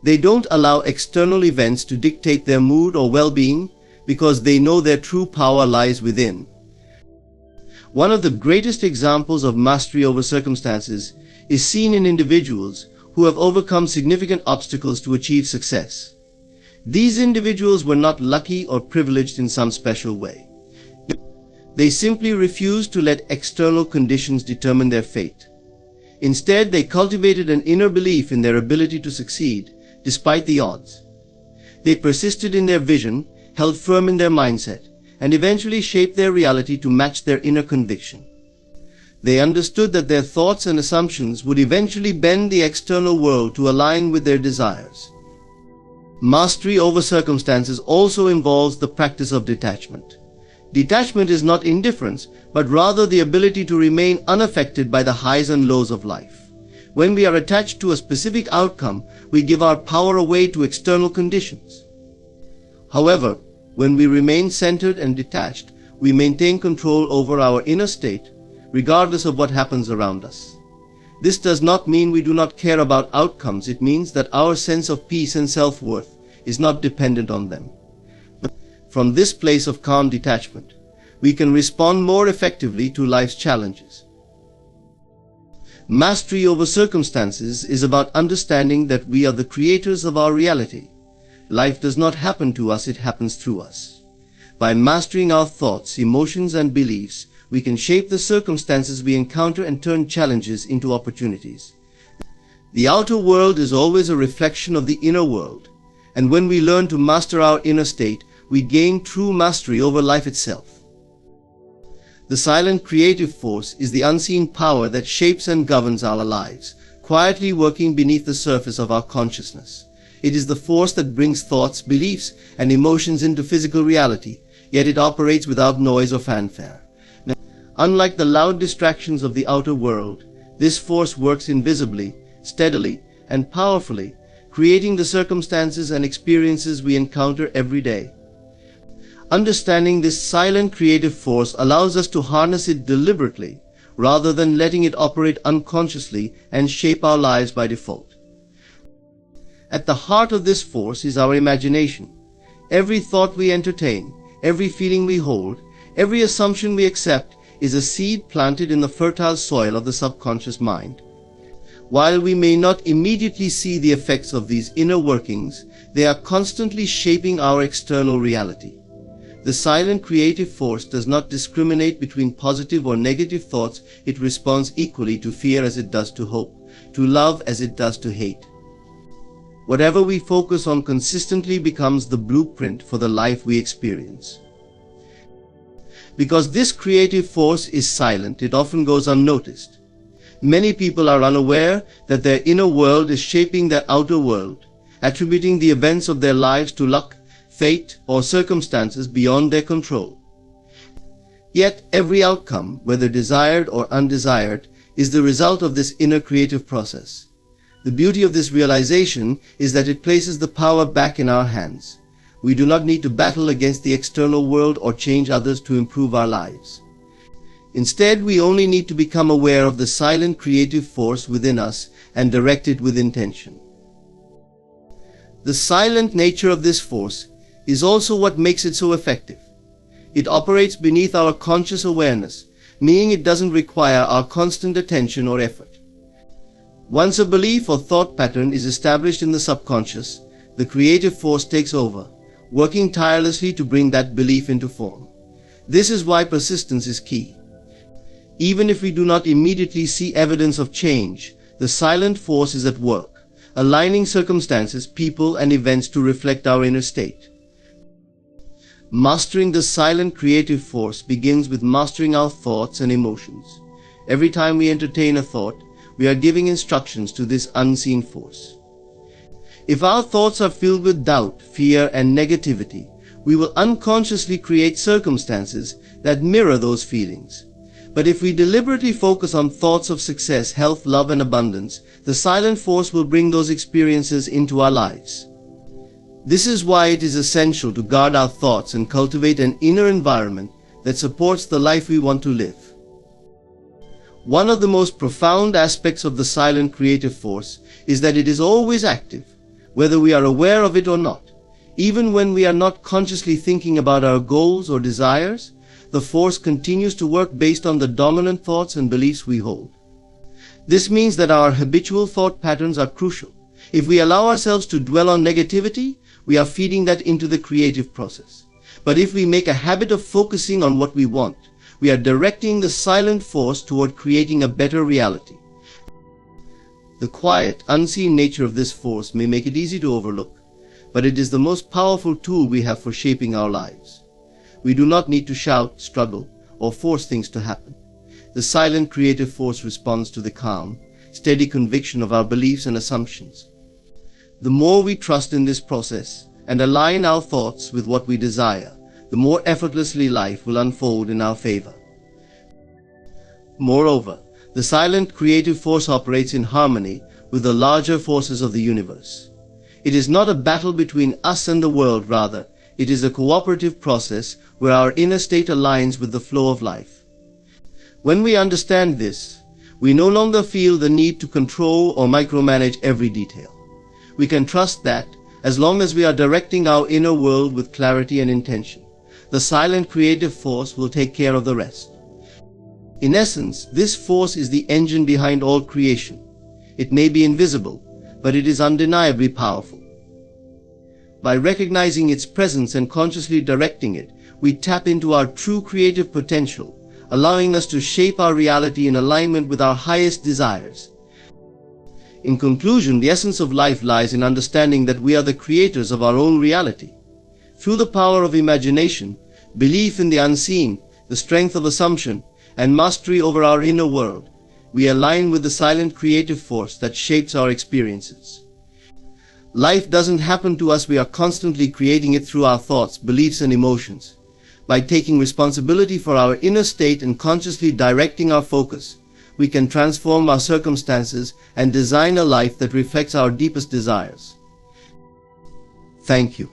[SPEAKER 2] They don't allow external events to dictate their mood or well-being because they know their true power lies within. One of the greatest examples of mastery over circumstances is seen in individuals who have overcome significant obstacles to achieve success. These individuals were not lucky or privileged in some special way. They simply refused to let external conditions determine their fate. Instead, they cultivated an inner belief in their ability to succeed, despite the odds. They persisted in their vision, held firm in their mindset, and eventually shaped their reality to match their inner conviction. They understood that their thoughts and assumptions would eventually bend the external world to align with their desires. Mastery over circumstances also involves the practice of detachment. Detachment is not indifference, but rather the ability to remain unaffected by the highs and lows of life. When we are attached to a specific outcome, we give our power away to external conditions. However, when we remain centered and detached, we maintain control over our inner state, regardless of what happens around us. This does not mean we do not care about outcomes. It means that our sense of peace and self-worth is not dependent on them. From this place of calm detachment, we can respond more effectively to life's challenges. Mastery over circumstances is about understanding that we are the creators of our reality. Life does not happen to us, it happens through us. By mastering our thoughts, emotions, and beliefs, we can shape the circumstances we encounter and turn challenges into opportunities. The outer world is always a reflection of the inner world, and when we learn to master our inner state, we gain true mastery over life itself. The silent creative force is the unseen power that shapes and governs our lives, quietly working beneath the surface of our consciousness. It is the force that brings thoughts, beliefs, and emotions into physical reality, yet it operates without noise or fanfare. Now, unlike the loud distractions of the outer world, this force works invisibly, steadily, and powerfully, creating the circumstances and experiences we encounter every day. Understanding this silent creative force allows us to harness it deliberately, rather than letting it operate unconsciously and shape our lives by default. At the heart of this force is our imagination. Every thought we entertain, every feeling we hold, every assumption we accept is a seed planted in the fertile soil of the subconscious mind. While we may not immediately see the effects of these inner workings, they are constantly shaping our external reality. The silent creative force does not discriminate between positive or negative thoughts. It responds equally to fear as it does to hope, to love as it does to hate. Whatever we focus on consistently becomes the blueprint for the life we experience. Because this creative force is silent, it often goes unnoticed. Many people are unaware that their inner world is shaping their outer world, attributing the events of their lives to luck, fate, or circumstances beyond their control. Yet every outcome, whether desired or undesired, is the result of this inner creative process. The beauty of this realization is that it places the power back in our hands. We do not need to battle against the external world or change others to improve our lives. Instead, we only need to become aware of the silent creative force within us and direct it with intention. The silent nature of this force is also what makes it so effective. It operates beneath our conscious awareness, meaning it doesn't require our constant attention or effort. Once a belief or thought pattern is established in the subconscious, the creative force takes over, working tirelessly to bring that belief into form. This is why persistence is key. Even if we do not immediately see evidence of change, the silent force is at work, aligning circumstances, people, and events to reflect our inner state. Mastering the silent creative force begins with mastering our thoughts and emotions. Every time we entertain a thought, we are giving instructions to this unseen force. If our thoughts are filled with doubt, fear, and negativity, we will unconsciously create circumstances that mirror those feelings. But if we deliberately focus on thoughts of success, health, love, and abundance, the silent force will bring those experiences into our lives. This is why it is essential to guard our thoughts and cultivate an inner environment that supports the life we want to live. One of the most profound aspects of the silent creative force is that it is always active, whether we are aware of it or not. Even when we are not consciously thinking about our goals or desires, the force continues to work based on the dominant thoughts and beliefs we hold. This means that our habitual thought patterns are crucial. If we allow ourselves to dwell on negativity, we are feeding that into the creative process. But if we make a habit of focusing on what we want, we are directing the silent force toward creating a better reality. The quiet, unseen nature of this force may make it easy to overlook, but it is the most powerful tool we have for shaping our lives. We do not need to shout, struggle, or force things to happen. The silent creative force responds to the calm, steady conviction of our beliefs and assumptions. The more we trust in this process and align our thoughts with what we desire, the more effortlessly life will unfold in our favor. Moreover, the silent creative force operates in harmony with the larger forces of the universe. It is not a battle between us and the world, rather, it is a cooperative process where our inner state aligns with the flow of life. When we understand this, we no longer feel the need to control or micromanage every detail. We can trust that, as long as we are directing our inner world with clarity and intention, the silent creative force will take care of the rest. In essence, this force is the engine behind all creation. It may be invisible, but it is undeniably powerful. By recognizing its presence and consciously directing it, we tap into our true creative potential, allowing us to shape our reality in alignment with our highest desires. In conclusion, the essence of life lies in understanding that we are the creators of our own reality. Through the power of imagination, belief in the unseen, the strength of assumption, and mastery over our inner world, we align with the silent creative force that shapes our experiences. Life doesn't happen to us, we are constantly creating it through our thoughts, beliefs, and emotions. By taking responsibility for our inner state and consciously directing our focus, we can transform our circumstances and design a life that reflects our deepest desires. Thank you.